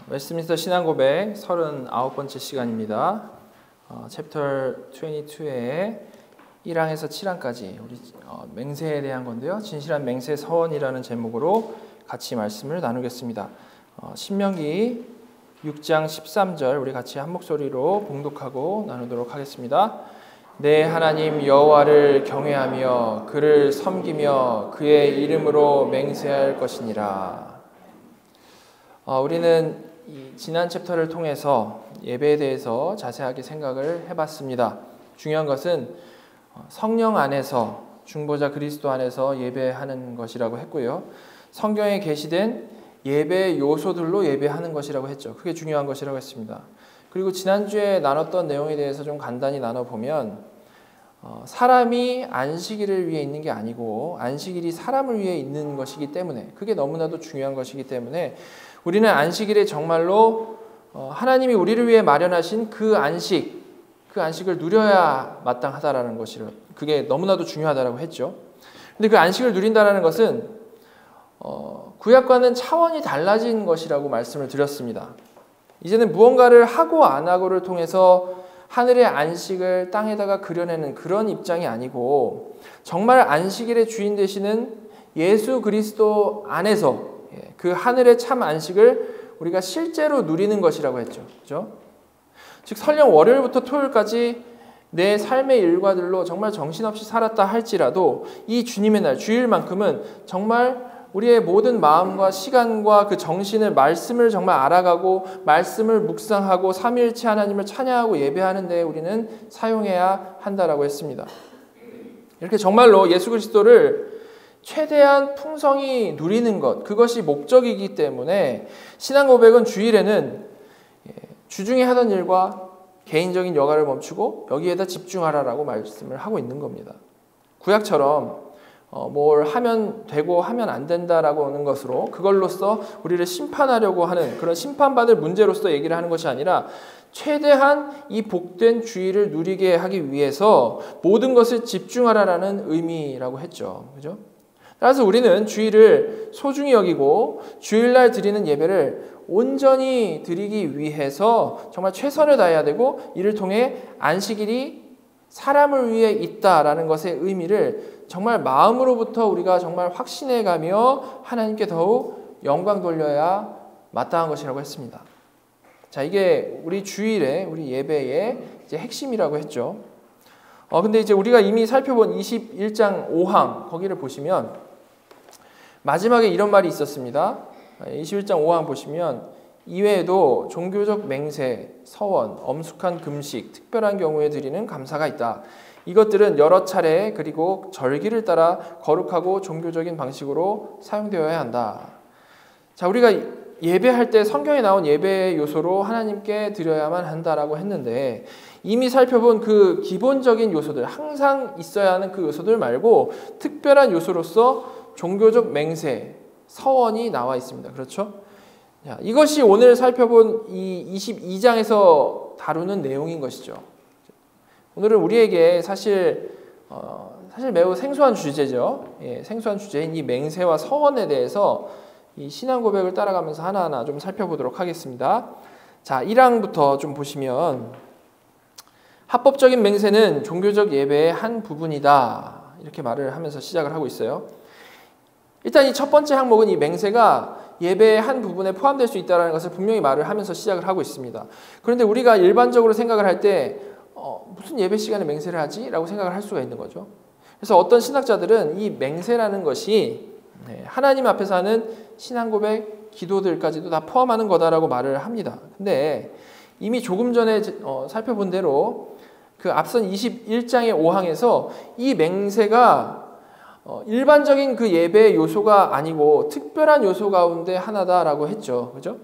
웨스트민스터 신앙고백 39번째 시간입니다. 챕터 22의 1항에서 7항까지 우리 맹세에 대한 건데요. 진실한 맹세 서원이라는 제목으로 같이 말씀을 나누겠습니다. 신명기 6장 13절 우리 같이 한 목소리로 봉독하고 나누도록 하겠습니다. 내 하나님 여호와를 경외하며 그를 섬기며 그의 이름으로 맹세할 것이니라. 우리는 지난 챕터를 통해서 예배에 대해서 자세하게 생각을 해봤습니다. 중요한 것은 성령 안에서 중보자 그리스도 안에서 예배하는 것이라고 했고요. 성경에 게시된 예배 요소들로 예배하는 것이라고 했죠. 그게 중요한 것이라고 했습니다. 그리고 지난주에 나눴던 내용에 대해서 좀 간단히 나눠보면 사람이 안식일을 위해 있는 게 아니고 안식일이 사람을 위해 있는 것이기 때문에 그게 너무나도 중요한 것이기 때문에 우리는 안식일에 정말로 하나님이 우리를 위해 마련하신 그 안식을 누려야 마땅하다라는 것이로 그게 너무나도 중요하다라고 했죠. 근데 그 안식을 누린다라는 것은 구약과는 차원이 달라진 것이라고 말씀을 드렸습니다. 이제는 무언가를 하고 안 하고를 통해서 하늘의 안식을 땅에다가 그려내는 그런 입장이 아니고 정말 안식일의 주인 되시는 예수 그리스도 안에서 그 하늘의 참 안식을 우리가 실제로 누리는 것이라고 했죠. 그죠? 즉 설령 월요일부터 토요일까지 내 삶의 일과들로 정말 정신없이 살았다 할지라도 이 주님의 날 주일만큼은 정말 우리의 모든 마음과 시간과 그 정신을 말씀을 정말 알아가고 말씀을 묵상하고 삼위일체 하나님을 찬양하고 예배하는 데 우리는 사용해야 한다라고 했습니다. 이렇게 정말로 예수 그리스도를 최대한 풍성히 누리는 것, 그것이 목적이기 때문에 신앙 고백은 주일에는 주중에 하던 일과 개인적인 여가를 멈추고 여기에다 집중하라라고 말씀을 하고 있는 겁니다. 구약처럼 뭘 하면 되고 하면 안 된다라고 하는 것으로 그걸로써 우리를 심판하려고 하는 그런 심판받을 문제로서 얘기를 하는 것이 아니라 최대한 이 복된 주일을 누리게 하기 위해서 모든 것을 집중하라라는 의미라고 했죠. 그죠? 따라서 우리는 주일을 소중히 여기고 주일날 드리는 예배를 온전히 드리기 위해서 정말 최선을 다해야 되고 이를 통해 안식일이 사람을 위해 있다라는 것의 의미를 정말 마음으로부터 우리가 정말 확신해가며 하나님께 더욱 영광 돌려야 마땅한 것이라고 했습니다. 자, 이게 우리 주일의 우리 예배의 이제 핵심이라고 했죠. 근데 이제 우리가 이미 살펴본 21장 5항 거기를 보시면 마지막에 이런 말이 있었습니다. 21장 5항 보시면 이외에도 종교적 맹세, 서원, 엄숙한 금식, 특별한 경우에 드리는 감사가 있다. 이것들은 여러 차례 그리고 절기를 따라 거룩하고 종교적인 방식으로 사용되어야 한다. 자, 우리가 예배할 때 성경에 나온 예배의 요소로 하나님께 드려야만 한다라고 했는데 이미 살펴본 그 기본적인 요소들, 항상 있어야 하는 그 요소들 말고 특별한 요소로서 종교적 맹세, 서원이 나와 있습니다. 그렇죠? 자, 이것이 오늘 살펴본 이 22장에서 다루는 내용인 것이죠. 오늘은 우리에게 사실 매우 생소한 주제죠. 생소한 주제인 이 맹세와 서원에 대해서 이 신앙 고백을 따라가면서 하나하나 좀 살펴보도록 하겠습니다. 자, 1항부터 좀 보시면 합법적인 맹세는 종교적 예배의 한 부분이다. 이렇게 말을 하면서 시작을 하고 있어요. 일단 이 첫 번째 항목은 이 맹세가 예배의 한 부분에 포함될 수 있다는 것을 분명히 말을 하면서 시작을 하고 있습니다. 그런데 우리가 일반적으로 생각을 할 때 무슨 예배 시간에 맹세를 하지? 라고 생각을 할 수가 있는 거죠. 그래서 어떤 신학자들은 이 맹세라는 것이 하나님 앞에서 하는 신앙 고백, 기도들까지도 다 포함하는 거다라고 말을 합니다. 근데 이미 조금 전에 살펴본 대로 그 앞선 21장의 5항에서 이 맹세가 일반적인 그 예배의 요소가 아니고 특별한 요소 가운데 하나다라고 했죠. 그죠?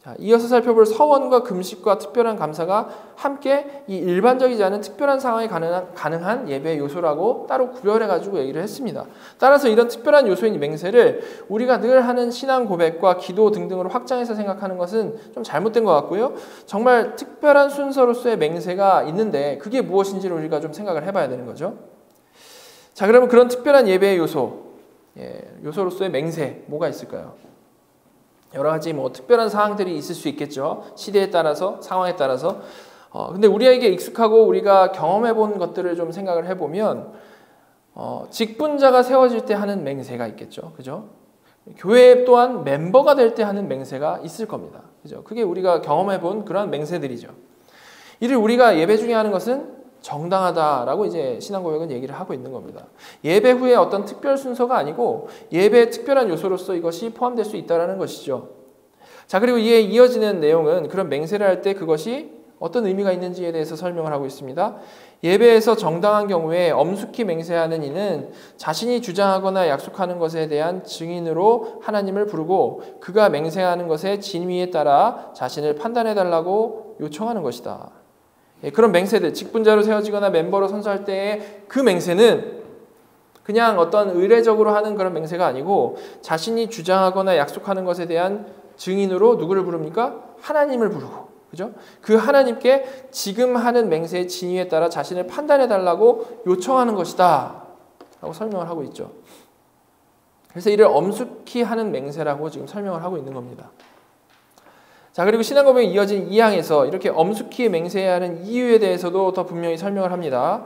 자, 이어서 살펴볼 서원과 금식과 특별한 감사가 함께 이 일반적이지 않은 특별한 상황에 가능한 예배의 요소라고 따로 구별해가지고 얘기를 했습니다. 따라서 이런 특별한 요소인 맹세를 우리가 늘 하는 신앙 고백과 기도 등등으로 확장해서 생각하는 것은 좀 잘못된 것 같고요. 정말 특별한 순서로서의 맹세가 있는데 그게 무엇인지를 우리가 좀 생각을 해봐야 되는 거죠. 자, 그러면 그런 특별한 예배의 요소로서의 맹세 뭐가 있을까요? 여러 가지 뭐 특별한 사항들이 있을 수 있겠죠. 시대에 따라서, 상황에 따라서. 근데 우리에게 익숙하고 우리가 경험해 본 것들을 좀 생각을 해보면, 직분자가 세워질 때 하는 맹세가 있겠죠. 그죠? 교회 또한 멤버가 될 때 하는 맹세가 있을 겁니다. 그죠? 그게 우리가 경험해 본 그런 맹세들이죠. 이를 우리가 예배 중에 하는 것은 정당하다라고 이제 신앙고백은 얘기를 하고 있는 겁니다. 예배 후에 어떤 특별 순서가 아니고 예배의 특별한 요소로서 이것이 포함될 수 있다는 것이죠. 자, 그리고 이에 이어지는 내용은 그런 맹세를 할 때 그것이 어떤 의미가 있는지에 대해서 설명을 하고 있습니다. 예배에서 정당한 경우에 엄숙히 맹세하는 이는 자신이 주장하거나 약속하는 것에 대한 증인으로 하나님을 부르고 그가 맹세하는 것의 진위에 따라 자신을 판단해달라고 요청하는 것이다. 그런 맹세들, 직분자로 세워지거나 멤버로 선서할 때의 그 맹세는 그냥 어떤 의례적으로 하는 그런 맹세가 아니고 자신이 주장하거나 약속하는 것에 대한 증인으로 누구를 부릅니까? 하나님을 부르고, 그죠? 그 하나님께 지금 하는 맹세의 진위에 따라 자신을 판단해달라고 요청하는 것이다 라고 설명을 하고 있죠. 그래서 이를 엄숙히 하는 맹세라고 지금 설명을 하고 있는 겁니다. 자, 그리고 신앙고백이 이어진 2항에서 이렇게 엄숙히 맹세해야 하는 이유에 대해서도 더 분명히 설명을 합니다.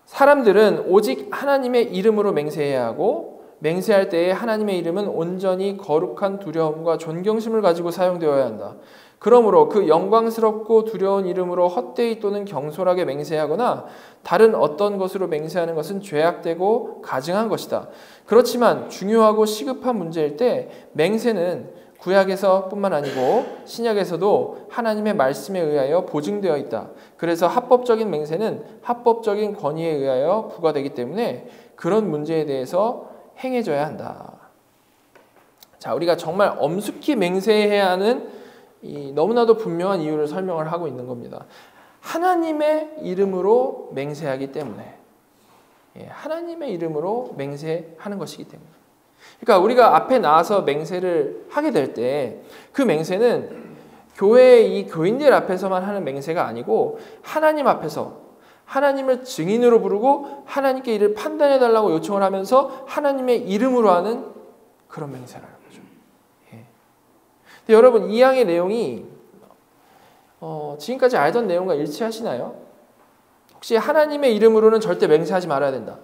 사람들은 오직 하나님의 이름으로 맹세해야 하고 맹세할 때에 하나님의 이름은 온전히 거룩한 두려움과 존경심을 가지고 사용되어야 한다. 그러므로 그 영광스럽고 두려운 이름으로 헛되이 또는 경솔하게 맹세하거나 다른 어떤 것으로 맹세하는 것은 죄악되고 가증한 것이다. 그렇지만 중요하고 시급한 문제일 때 맹세는 구약에서 뿐만 아니고 신약에서도 하나님의 말씀에 의하여 보증되어 있다. 그래서 합법적인 맹세는 합법적인 권위에 의하여 부과되기 때문에 그런 문제에 대해서 행해져야 한다. 자, 우리가 정말 엄숙히 맹세해야 하는 이 너무나도 분명한 이유를 설명을 하고 있는 겁니다. 하나님의 이름으로 맹세하기 때문에, 하나님의 이름으로 맹세하는 것이기 때문에. 그러니까 우리가 앞에 나와서 맹세를 하게 될 때 그 맹세는 교회의 이 교인들 앞에서만 하는 맹세가 아니고 하나님 앞에서 하나님을 증인으로 부르고 하나님께 이를 판단해달라고 요청을 하면서 하나님의 이름으로 하는 그런 맹세라는 거죠. 근데 여러분, 이 항의 내용이 지금까지 알던 내용과 일치하시나요? 혹시 하나님의 이름으로는 절대 맹세하지 말아야 된다.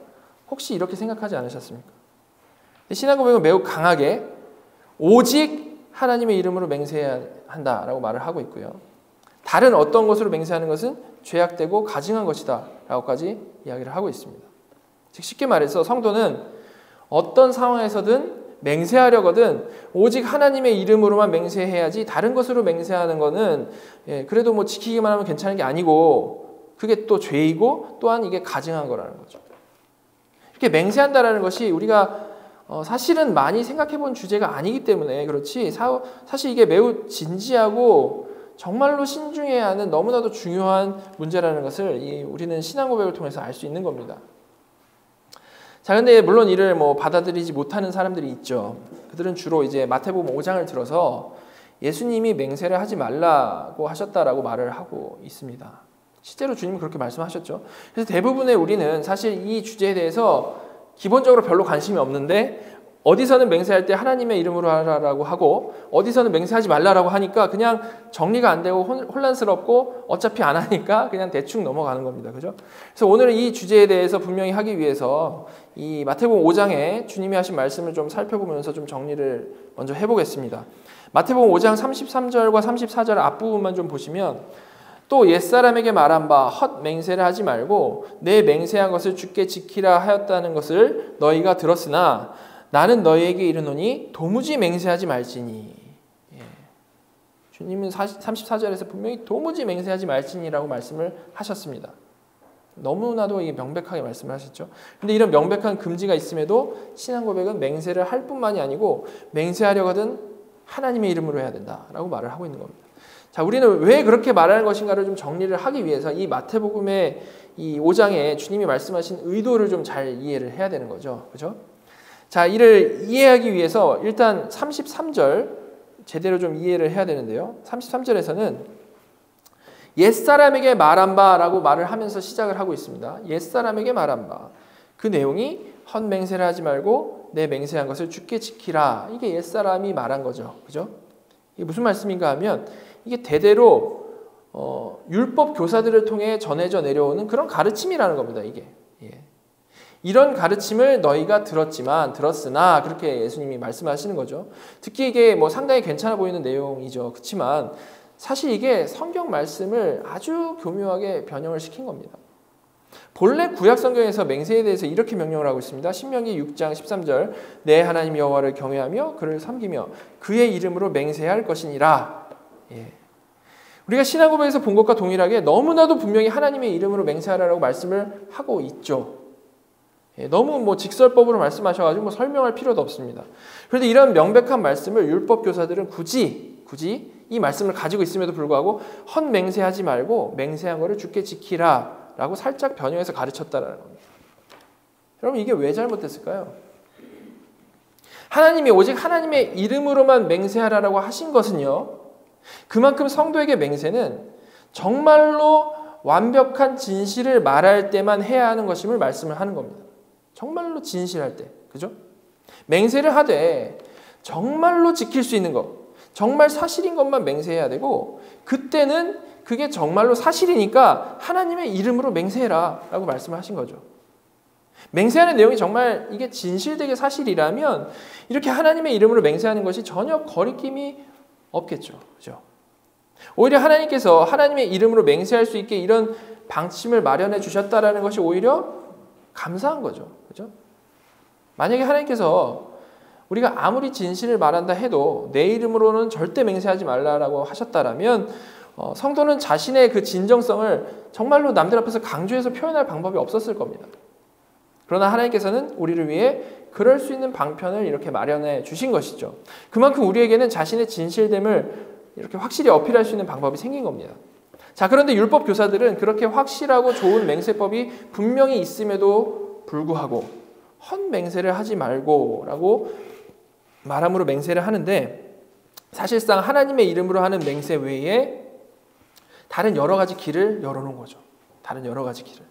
혹시 이렇게 생각하지 않으셨습니까? 신앙고백은 매우 강하게 오직 하나님의 이름으로 맹세해야 한다라고 말을 하고 있고요. 다른 어떤 것으로 맹세하는 것은 죄악되고 가증한 것이다 라고까지 이야기를 하고 있습니다. 즉 쉽게 말해서 성도는 어떤 상황에서든 맹세하려거든 오직 하나님의 이름으로만 맹세해야지 다른 것으로 맹세하는 것은 그래도 뭐 지키기만 하면 괜찮은 게 아니고 그게 또 죄이고 또한 이게 가증한 거라는 거죠. 이렇게 맹세한다라는 것이 우리가 사실은 많이 생각해 본 주제가 아니기 때문에 그렇지 사실 이게 매우 진지하고 정말로 신중해야 하는 너무나도 중요한 문제라는 것을 우리는 신앙고백을 통해서 알 수 있는 겁니다. 자, 근데 물론 이를 받아들이지 못하는 사람들이 있죠. 그들은 주로 이제 마태복음 5장을 들어서 예수님이 맹세를 하지 말라고 하셨다라고 말을 하고 있습니다. 실제로 주님은 그렇게 말씀하셨죠. 그래서 대부분의 우리는 사실 이 주제에 대해서 기본적으로 별로 관심이 없는데 어디서는 맹세할 때 하나님의 이름으로 하라고 하고 어디서는 맹세하지 말라라고 하니까 그냥 정리가 안 되고 혼란스럽고 어차피 안 하니까 그냥 대충 넘어가는 겁니다. 그죠? 그래서 오늘 이 주제에 대해서 분명히 하기 위해서 이 마태복음 5장에 주님이 하신 말씀을 좀 살펴보면서 좀 정리를 먼저 해보겠습니다. 마태복음 5장 33절과 34절 앞부분만 좀 보시면 또 옛사람에게 말한 바 헛 맹세를 하지 말고 내 맹세한 것을 주께 지키라 하였다는 것을 너희가 들었으나 나는 너희에게 이르노니 도무지 맹세하지 말지니. 주님은 34절에서 분명히 도무지 맹세하지 말지니라고 말씀을 하셨습니다. 너무나도 명백하게 말씀을 하셨죠. 근데 이런 명백한 금지가 있음에도 신앙고백은 맹세를 할 뿐만이 아니고 맹세하려거든 하나님의 이름으로 해야 된다라고 말을 하고 있는 겁니다. 자, 우리는 왜 그렇게 말하는 것인가를 좀 정리를 하기 위해서 이 마태복음의 이 5장에 주님이 말씀하신 의도를 좀 잘 이해를 해야 되는 거죠. 그죠? 자, 이를 이해하기 위해서 일단 33절 제대로 좀 이해를 해야 되는데요. 33절에서는 옛사람에게 말한 바라고 말을 하면서 시작을 하고 있습니다. 옛사람에게 말한 바. 그 내용이 헛맹세를 하지 말고 내 맹세한 것을 주께 지키라. 이게 옛사람이 말한 거죠. 그죠? 이게 무슨 말씀인가 하면 이게 대대로 율법 교사들을 통해 전해져 내려오는 그런 가르침이라는 겁니다. 이게. 예. 이런 가르침을 너희가 들었으나 그렇게 예수님이 말씀하시는 거죠. 듣기 이게 뭐 상당히 괜찮아 보이는 내용이죠. 그렇지만 사실 이게 성경 말씀을 아주 교묘하게 변형을 시킨 겁니다. 본래 구약 성경에서 맹세에 대해서 이렇게 명령을 하고 있습니다. 신명기 6장 13절 내 하나님 여호와를 경외하며 그를 섬기며 그의 이름으로 맹세할 것이니라. 예. 우리가 신앙 고백에서 본 것과 동일하게 너무나도 분명히 하나님의 이름으로 맹세하라고 말씀을 하고 있죠. 예. 너무 뭐 직설법으로 말씀하셔가지고 뭐 설명할 필요도 없습니다. 그런데 이런 명백한 말씀을 율법 교사들은 굳이 이 말씀을 가지고 있음에도 불구하고 헛맹세하지 말고 맹세한 거를 주께 지키라 라고 살짝 변형해서 가르쳤다라는 겁니다. 여러분 이게 왜 잘못됐을까요? 하나님이 오직 하나님의 이름으로만 맹세하라고 하신 것은요. 그만큼 성도에게 맹세는 정말로 완벽한 진실을 말할 때만 해야 하는 것임을 말씀을 하는 겁니다. 정말로 진실할 때. 그죠? 맹세를 하되 정말로 지킬 수 있는 것, 정말 사실인 것만 맹세해야 되고 그때는 그게 정말로 사실이니까 하나님의 이름으로 맹세해라 라고 말씀을 하신 거죠. 맹세하는 내용이 정말 이게 진실되게 사실이라면 이렇게 하나님의 이름으로 맹세하는 것이 전혀 거리낌이 없겠죠. 그죠? 오히려 하나님께서 하나님의 이름으로 맹세할 수 있게 이런 방침을 마련해 주셨다라는 것이 오히려 감사한 거죠. 그죠? 만약에 하나님께서 우리가 아무리 진실을 말한다 해도 내 이름으로는 절대 맹세하지 말라라고 하셨다라면 성도는 자신의 그 진정성을 정말로 남들 앞에서 강조해서 표현할 방법이 없었을 겁니다. 그러나 하나님께서는 우리를 위해 그럴 수 있는 방편을 이렇게 마련해 주신 것이죠. 그만큼 우리에게는 자신의 진실됨을 이렇게 확실히 어필할 수 있는 방법이 생긴 겁니다. 자, 그런데 율법 교사들은 그렇게 확실하고 좋은 맹세법이 분명히 있음에도 불구하고 헛맹세를 하지 말고라고 말함으로 맹세를 하는데 사실상 하나님의 이름으로 하는 맹세 외에 다른 여러 가지 길을 열어놓은 거죠. 다른 여러 가지 길을.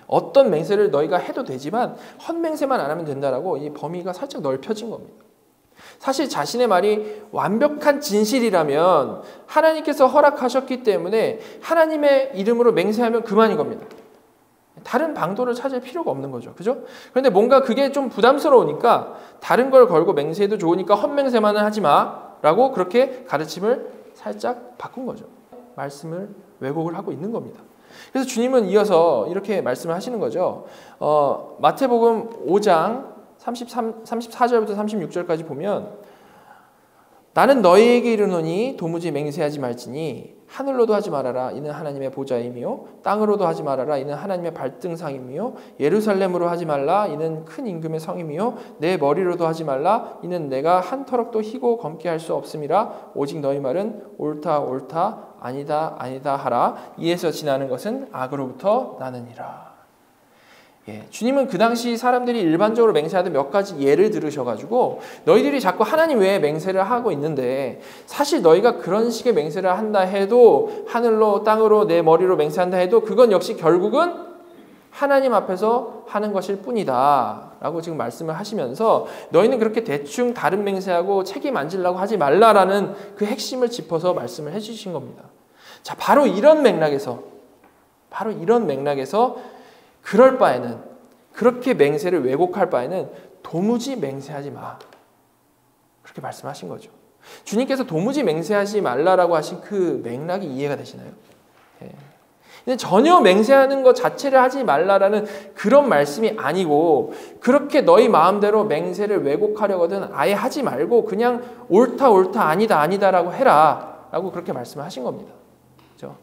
어떤 맹세를 너희가 해도 되지만 헛맹세만 안 하면 된다라고 이 범위가 살짝 넓혀진 겁니다. 사실 자신의 말이 완벽한 진실이라면 하나님께서 허락하셨기 때문에 하나님의 이름으로 맹세하면 그만인 겁니다. 다른 방도를 찾을 필요가 없는 거죠. 그죠? 그런데 뭔가 그게 좀 부담스러우니까 다른 걸 걸고 맹세해도 좋으니까 헛맹세만은 하지 마 라고 그렇게 가르침을 살짝 바꾼 거죠. 말씀을 왜곡을 하고 있는 겁니다. 그래서 주님은 이어서 이렇게 말씀을 하시는 거죠. 마태복음 5장 34절부터 36절까지 보면 나는 너희에게 이르노니 도무지 맹세하지 말지니 하늘로도 하지 말아라 이는 하나님의 보좌이며 땅으로도 하지 말아라 이는 하나님의 발등상이며 예루살렘으로 하지 말라 이는 큰 임금의 성이며 내 머리로도 하지 말라 이는 내가 한 터럭도 희고 검게 할 수 없음이라 오직 너희 말은 옳다 옳다 아니다 아니다 하라 이에서 지나는 것은 악으로부터 나느니라. 예, 주님은 그 당시 사람들이 일반적으로 맹세하던 몇 가지 예를 들으셔가지고 너희들이 자꾸 하나님 외에 맹세를 하고 있는데 사실 너희가 그런 식의 맹세를 한다 해도 하늘로 땅으로 내 머리로 맹세한다 해도 그건 역시 결국은 하나님 앞에서 하는 것일 뿐이다 라고 지금 말씀을 하시면서 너희는 그렇게 대충 다른 맹세하고 책임 안 지려고 하지 말라라는 그 핵심을 짚어서 말씀을 해주신 겁니다. 자, 바로 이런 맥락에서 그럴 바에는 그렇게 맹세를 왜곡할 바에는 도무지 맹세하지 마. 그렇게 말씀하신 거죠. 주님께서 도무지 맹세하지 말라라고 하신 그 맥락이 이해가 되시나요? 예. 근데 전혀 맹세하는 것 자체를 하지 말라라는 그런 말씀이 아니고 그렇게 너희 마음대로 맹세를 왜곡하려거든 아예 하지 말고 그냥 옳다 옳다 아니다 아니다라고 해라 라고 그렇게 말씀을 하신 겁니다. 그렇죠?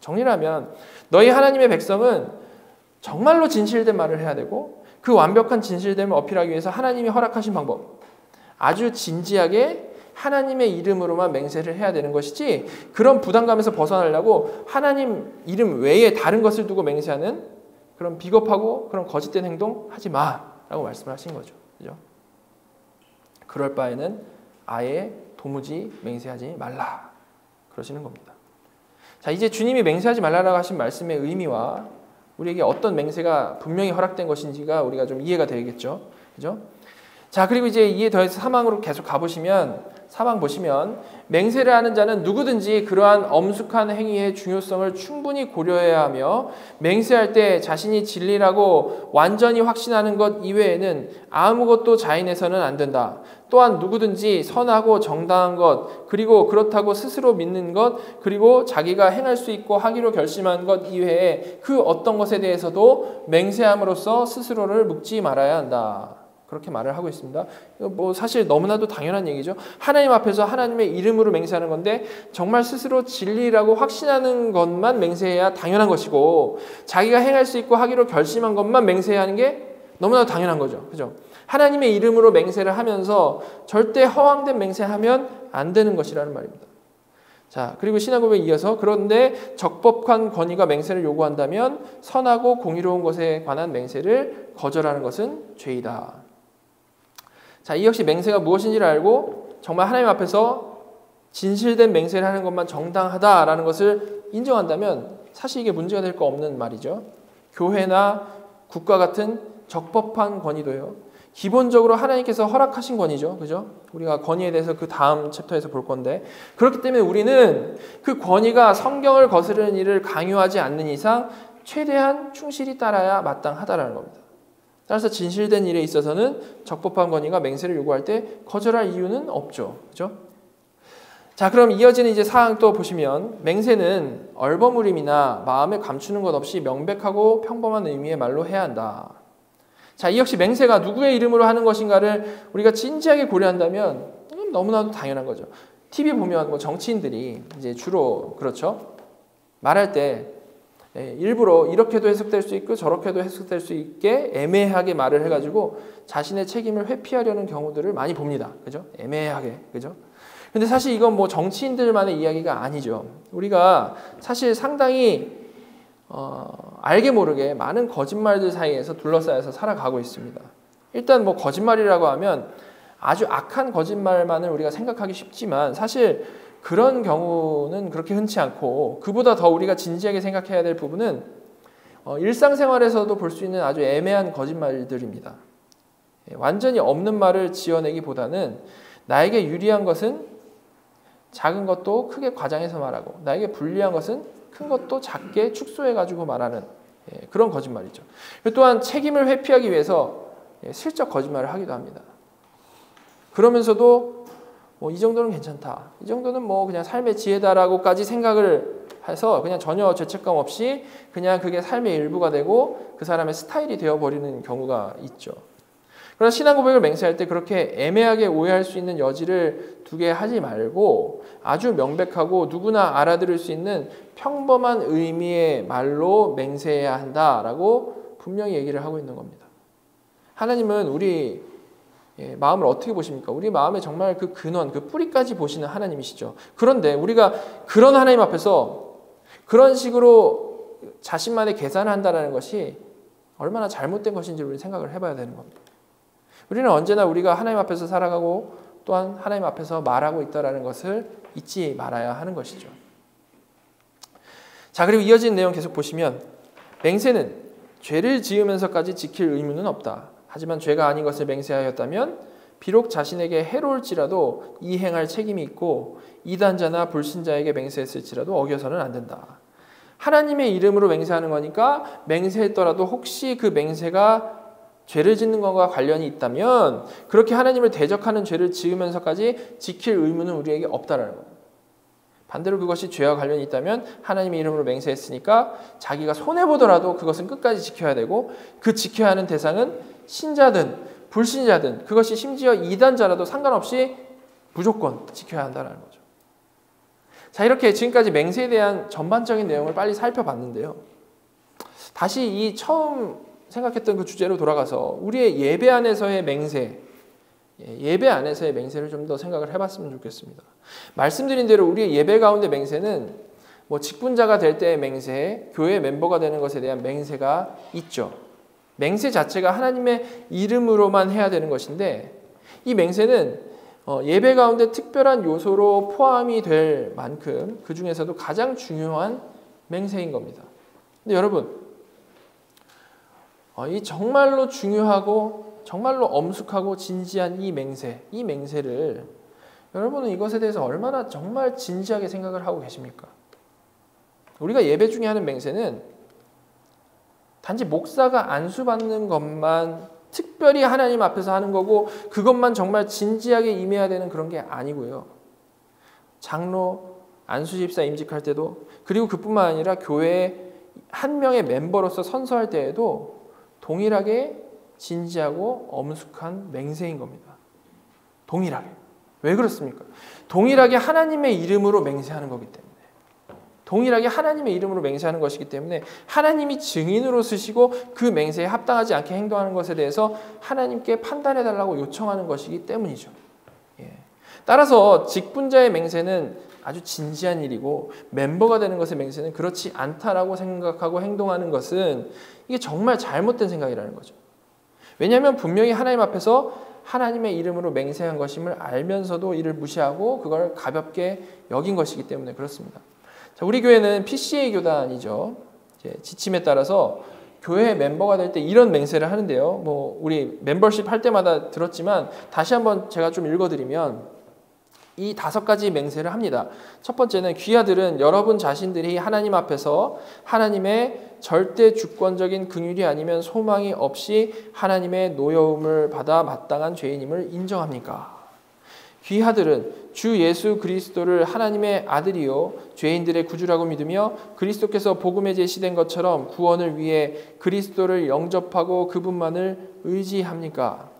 정리를 하면 너희 하나님의 백성은 정말로 진실된 말을 해야 되고 그 완벽한 진실됨을 어필하기 위해서 하나님이 허락하신 방법 아주 진지하게 하나님의 이름으로만 맹세를 해야 되는 것이지 그런 부담감에서 벗어나려고 하나님 이름 외에 다른 것을 두고 맹세하는 그런 비겁하고 그런 거짓된 행동 하지 마라고 말씀을 하신 거죠. 그죠? 그럴 바에는 아예 도무지 맹세하지 말라 그러시는 겁니다. 자, 이제 주님이 맹세하지 말라라고 하신 말씀의 의미와 우리에게 어떤 맹세가 분명히 허락된 것인지가 우리가 좀 이해가 되겠죠. 그죠? 자, 그리고 이제 이에 더해서 사망으로 계속 가보시면, 사망 보시면 맹세를 하는 자는 누구든지 그러한 엄숙한 행위의 중요성을 충분히 고려해야 하며 맹세할 때 자신이 진리라고 완전히 확신하는 것 이외에는 아무것도 자인해서는 안 된다. 또한 누구든지 선하고 정당한 것, 그리고 그렇다고 스스로 믿는 것, 그리고 자기가 행할 수 있고 하기로 결심한 것 이외에 그 어떤 것에 대해서도 맹세함으로써 스스로를 묶지 말아야 한다. 그렇게 말을 하고 있습니다. 뭐 사실 너무나도 당연한 얘기죠. 하나님 앞에서 하나님의 이름으로 맹세하는 건데 정말 스스로 진리라고 확신하는 것만 맹세해야 당연한 것이고 자기가 행할 수 있고 하기로 결심한 것만 맹세해야 하는 게 너무나도 당연한 거죠. 그죠? 하나님의 이름으로 맹세를 하면서 절대 허황된 맹세하면 안 되는 것이라는 말입니다. 자, 그리고 신앙 고백에 이어서 그런데 적법한 권위가 맹세를 요구한다면 선하고 공의로운 것에 관한 맹세를 거절하는 것은 죄이다. 자, 이 역시 맹세가 무엇인지를 알고 정말 하나님 앞에서 진실된 맹세를 하는 것만 정당하다라는 것을 인정한다면 사실 이게 문제가 될 거 없는 말이죠. 교회나 국가 같은 적법한 권위도요. 기본적으로 하나님께서 허락하신 권위죠. 그죠? 우리가 권위에 대해서 그 다음 챕터에서 볼 건데 그렇기 때문에 우리는 그 권위가 성경을 거스르는 일을 강요하지 않는 이상 최대한 충실히 따라야 마땅하다라는 겁니다. 따라서 진실된 일에 있어서는 적법한 권위가 맹세를 요구할 때 거절할 이유는 없죠. 그죠? 자, 그럼 이어지는 이제 사항 또 보시면 맹세는 얼버무림이나 마음에 감추는 것 없이 명백하고 평범한 의미의 말로 해야 한다. 자, 이 역시 맹세가 누구의 이름으로 하는 것인가를 우리가 진지하게 고려한다면 너무나도 당연한 거죠. TV 보면 뭐 정치인들이 이제 주로 그렇죠. 말할 때 일부러 이렇게도 해석될 수 있고 저렇게도 해석될 수 있게 애매하게 말을 해가지고 자신의 책임을 회피하려는 경우들을 많이 봅니다. 그죠? 애매하게. 그죠? 근데 사실 이건 뭐 정치인들만의 이야기가 아니죠. 우리가 사실 상당히 알게 모르게 많은 거짓말들 사이에서 둘러싸여서 살아가고 있습니다. 일단 뭐 거짓말이라고 하면 아주 악한 거짓말만을 우리가 생각하기 쉽지만 사실 그런 경우는 그렇게 흔치 않고 그보다 더 우리가 진지하게 생각해야 될 부분은 일상생활에서도 볼 수 있는 아주 애매한 거짓말들입니다. 완전히 없는 말을 지어내기보다는 나에게 유리한 것은 작은 것도 크게 과장해서 말하고 나에게 불리한 것은 큰 것도 작게 축소해가지고 말하는 그런 거짓말이죠. 또한 책임을 회피하기 위해서 슬쩍 거짓말을 하기도 합니다. 그러면서도 이 정도는 괜찮다. 이 정도는 뭐 그냥 삶의 지혜다라고까지 생각을 해서 그냥 전혀 죄책감 없이 그냥 그게 삶의 일부가 되고 그 사람의 스타일이 되어버리는 경우가 있죠. 그러나 신앙 고백을 맹세할 때 그렇게 애매하게 오해할 수 있는 여지를 두게 하지 말고 아주 명백하고 누구나 알아들을 수 있는 평범한 의미의 말로 맹세해야 한다라고 분명히 얘기를 하고 있는 겁니다. 하나님은 우리 마음을 어떻게 보십니까? 우리 마음에 정말 그 근원, 그 뿌리까지 보시는 하나님이시죠. 그런데 우리가 그런 하나님 앞에서 그런 식으로 자신만의 계산을 한다는 것이 얼마나 잘못된 것인지 우리 생각을 해봐야 되는 겁니다. 우리는 언제나 우리가 하나님 앞에서 살아가고 또한 하나님 앞에서 말하고 있다는 것을 잊지 말아야 하는 것이죠. 자, 그리고 이어진 내용 계속 보시면 맹세는 죄를 지으면서까지 지킬 의무는 없다. 하지만 죄가 아닌 것을 맹세하였다면 비록 자신에게 해로울지라도 이행할 책임이 있고 이단자나 불신자에게 맹세했을지라도 어겨서는 안 된다. 하나님의 이름으로 맹세하는 거니까 맹세했더라도 혹시 그 맹세가 죄를 짓는 것과 관련이 있다면 그렇게 하나님을 대적하는 죄를 지으면서까지 지킬 의무는 우리에게 없다라는 겁니다. 반대로 그것이 죄와 관련이 있다면 하나님의 이름으로 맹세했으니까 자기가 손해보더라도 그것은 끝까지 지켜야 되고 그 지켜야 하는 대상은 신자든 불신자든 그것이 심지어 이단자라도 상관없이 무조건 지켜야 한다는 거죠. 자, 이렇게 지금까지 맹세에 대한 전반적인 내용을 빨리 살펴봤는데요. 다시 이 처음 생각했던 그 주제로 돌아가서 우리의 예배 안에서의 맹세, 예배 안에서의 맹세를 좀 더 생각을 해봤으면 좋겠습니다. 말씀드린 대로 우리의 예배 가운데 맹세는 뭐 직분자가 될 때의 맹세, 교회 멤버가 되는 것에 대한 맹세가 있죠. 맹세 자체가 하나님의 이름으로만 해야 되는 것인데 이 맹세는 예배 가운데 특별한 요소로 포함이 될 만큼 그 중에서도 가장 중요한 맹세인 겁니다. 근데 여러분, 이 정말로 중요하고 정말로 엄숙하고 진지한 이 맹세를 여러분은 이것에 대해서 얼마나 정말 진지하게 생각을 하고 계십니까? 우리가 예배 중에 하는 맹세는 단지 목사가 안수받는 것만 특별히 하나님 앞에서 하는 거고 그것만 정말 진지하게 임해야 되는 그런 게 아니고요. 장로, 안수집사 임직할 때도 그리고 그뿐만 아니라 교회의 한 명의 멤버로서 선서할 때에도 동일하게 진지하고 엄숙한 맹세인 겁니다. 동일하게. 왜 그렇습니까? 동일하게 하나님의 이름으로 맹세하는 거기 때문에. 동일하게 하나님의 이름으로 맹세하는 것이기 때문에 하나님이 증인으로 쓰시고 그 맹세에 합당하지 않게 행동하는 것에 대해서 하나님께 판단해달라고 요청하는 것이기 때문이죠. 따라서 직분자의 맹세는 아주 진지한 일이고 멤버가 되는 것의 맹세는 그렇지 않다라고 생각하고 행동하는 것은 이게 정말 잘못된 생각이라는 거죠. 왜냐하면 분명히 하나님 앞에서 하나님의 이름으로 맹세한 것임을 알면서도 이를 무시하고 그걸 가볍게 여긴 것이기 때문에 그렇습니다. 자, 우리 교회는 PCA 교단이죠. 지침에 따라서 교회 멤버가 될 때 이런 맹세를 하는데요. 우리 멤버십 할 때마다 들었지만 다시 한번 제가 좀 읽어드리면 이 5가지 맹세를 합니다. 첫 번째는 귀하들은 여러분 자신들이 하나님 앞에서 하나님의 절대 주권적인 긍휼이 아니면 소망이 없이 하나님의 노여움을 받아 마땅한 죄인임을 인정합니까? 귀하들은 주 예수 그리스도를 하나님의 아들이요 죄인들의 구주라고 믿으며 그리스도께서 복음에 제시된 것처럼 구원을 위해 그리스도를 영접하고 그분만을 의지합니까?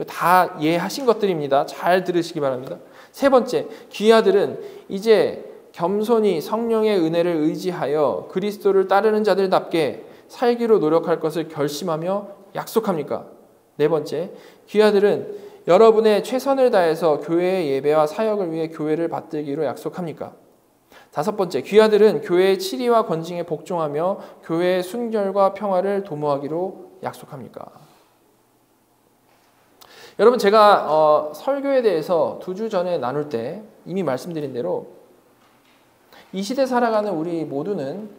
다 이해하신 것들입니다. 잘 들으시기 바랍니다. 세 번째, 귀하들은 이제 겸손히 성령의 은혜를 의지하여 그리스도를 따르는 자들답게 살기로 노력할 것을 결심하며 약속합니까? 네 번째, 귀하들은 여러분의 최선을 다해서 교회의 예배와 사역을 위해 교회를 받들기로 약속합니까? 다섯 번째, 귀하들은 교회의 치리와 건징에 복종하며 교회의 순결과 평화를 도모하기로 약속합니까? 여러분, 제가 설교에 대해서 2주 전에 나눌 때 이미 말씀드린 대로 이 시대 살아가는 우리 모두는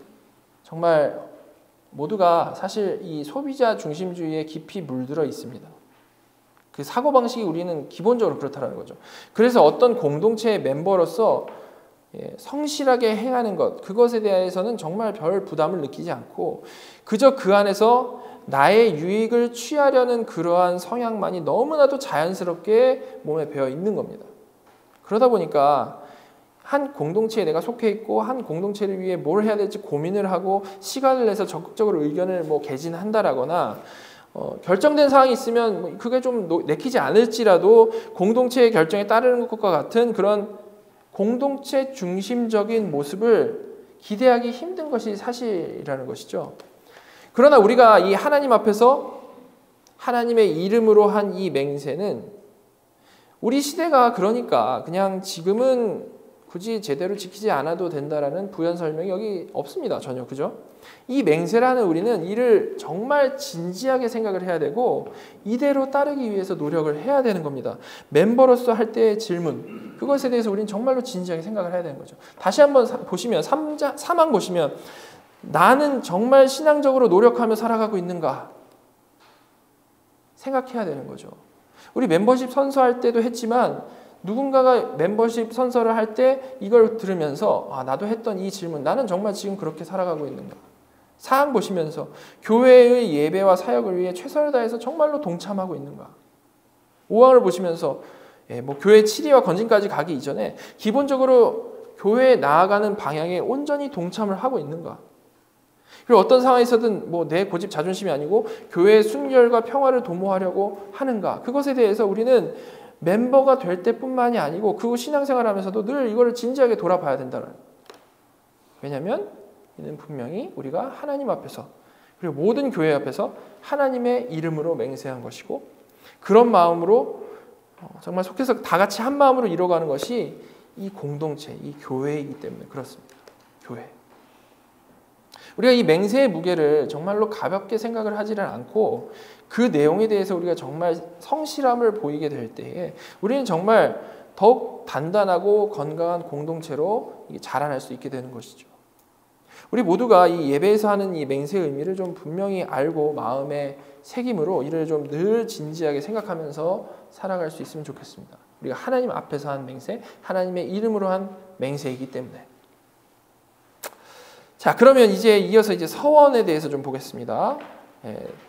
정말 모두가 사실 이 소비자 중심주의에 깊이 물들어 있습니다. 그 사고방식이 우리는 기본적으로 그렇다는 거죠. 그래서 어떤 공동체의 멤버로서 성실하게 행하는 것, 그것에 대해서는 정말 별 부담을 느끼지 않고 그저 그 안에서 나의 유익을 취하려는 그러한 성향만이 너무나도 자연스럽게 몸에 배어 있는 겁니다. 그러다 보니까 한 공동체에 내가 속해 있고 한 공동체를 위해 뭘 해야 될지 고민을 하고 시간을 내서 적극적으로 의견을 개진한다라거나 결정된 사항이 있으면 그게 좀 내키지 않을지라도 공동체의 결정에 따르는 것과 같은 그런 공동체 중심적인 모습을 기대하기 힘든 것이 사실이라는 것이죠. 그러나 우리가 이 하나님 앞에서 하나님의 이름으로 한 이 맹세는 우리 시대가 그러니까 그냥 지금은 굳이 제대로 지키지 않아도 된다라는 부연 설명이 여기 없습니다. 전혀. 그죠? 이 맹세라는 우리는 이를 정말 진지하게 생각을 해야 되고 이대로 따르기 위해서 노력을 해야 되는 겁니다. 멤버로서 할 때의 질문, 그것에 대해서 우리는 정말로 진지하게 생각을 해야 되는 거죠. 다시 한번 보시면 3항 보시면 나는 정말 신앙적으로 노력하며 살아가고 있는가 생각해야 되는 거죠. 우리 멤버십 선서할 때도 했지만 누군가가 멤버십 선서를 할 때 이걸 들으면서 나도 했던 이 질문, 나는 정말 지금 그렇게 살아가고 있는가. 4항 보시면서 교회의 예배와 사역을 위해 최선을 다해서 정말로 동참하고 있는가. 5항을 보시면서 교회 치리와 건진까지 가기 이전에 기본적으로 교회에 나아가는 방향에 온전히 동참을 하고 있는가. 그리고 어떤 상황에서든 내 고집 자존심이 아니고 교회의 순결과 평화를 도모하려고 하는가. 그것에 대해서 우리는 멤버가 될 때뿐만이 아니고 그 신앙생활하면서도 늘 이거를 진지하게 돌아봐야 된다는. 왜냐하면 이는 분명히 우리가 하나님 앞에서 그리고 모든 교회 앞에서 하나님의 이름으로 맹세한 것이고 그런 마음으로 정말 속해서 다 같이 한 마음으로 이뤄가는 것이 이 공동체, 이 교회이기 때문에 그렇습니다. 교회. 우리가 이 맹세의 무게를 정말로 가볍게 생각을 하지는 않고 그 내용에 대해서 우리가 정말 성실함을 보이게 될 때에 우리는 정말 더욱 단단하고 건강한 공동체로 자라날 수 있게 되는 것이죠. 우리 모두가 이 예배에서 하는 이 맹세의 의미를 좀 분명히 알고 마음에 새김으로 이를 좀 늘 진지하게 생각하면서 살아갈 수 있으면 좋겠습니다. 우리가 하나님 앞에서 한 맹세, 하나님의 이름으로 한 맹세이기 때문에. 자, 그러면 이어서 서원에 대해서 좀 보겠습니다.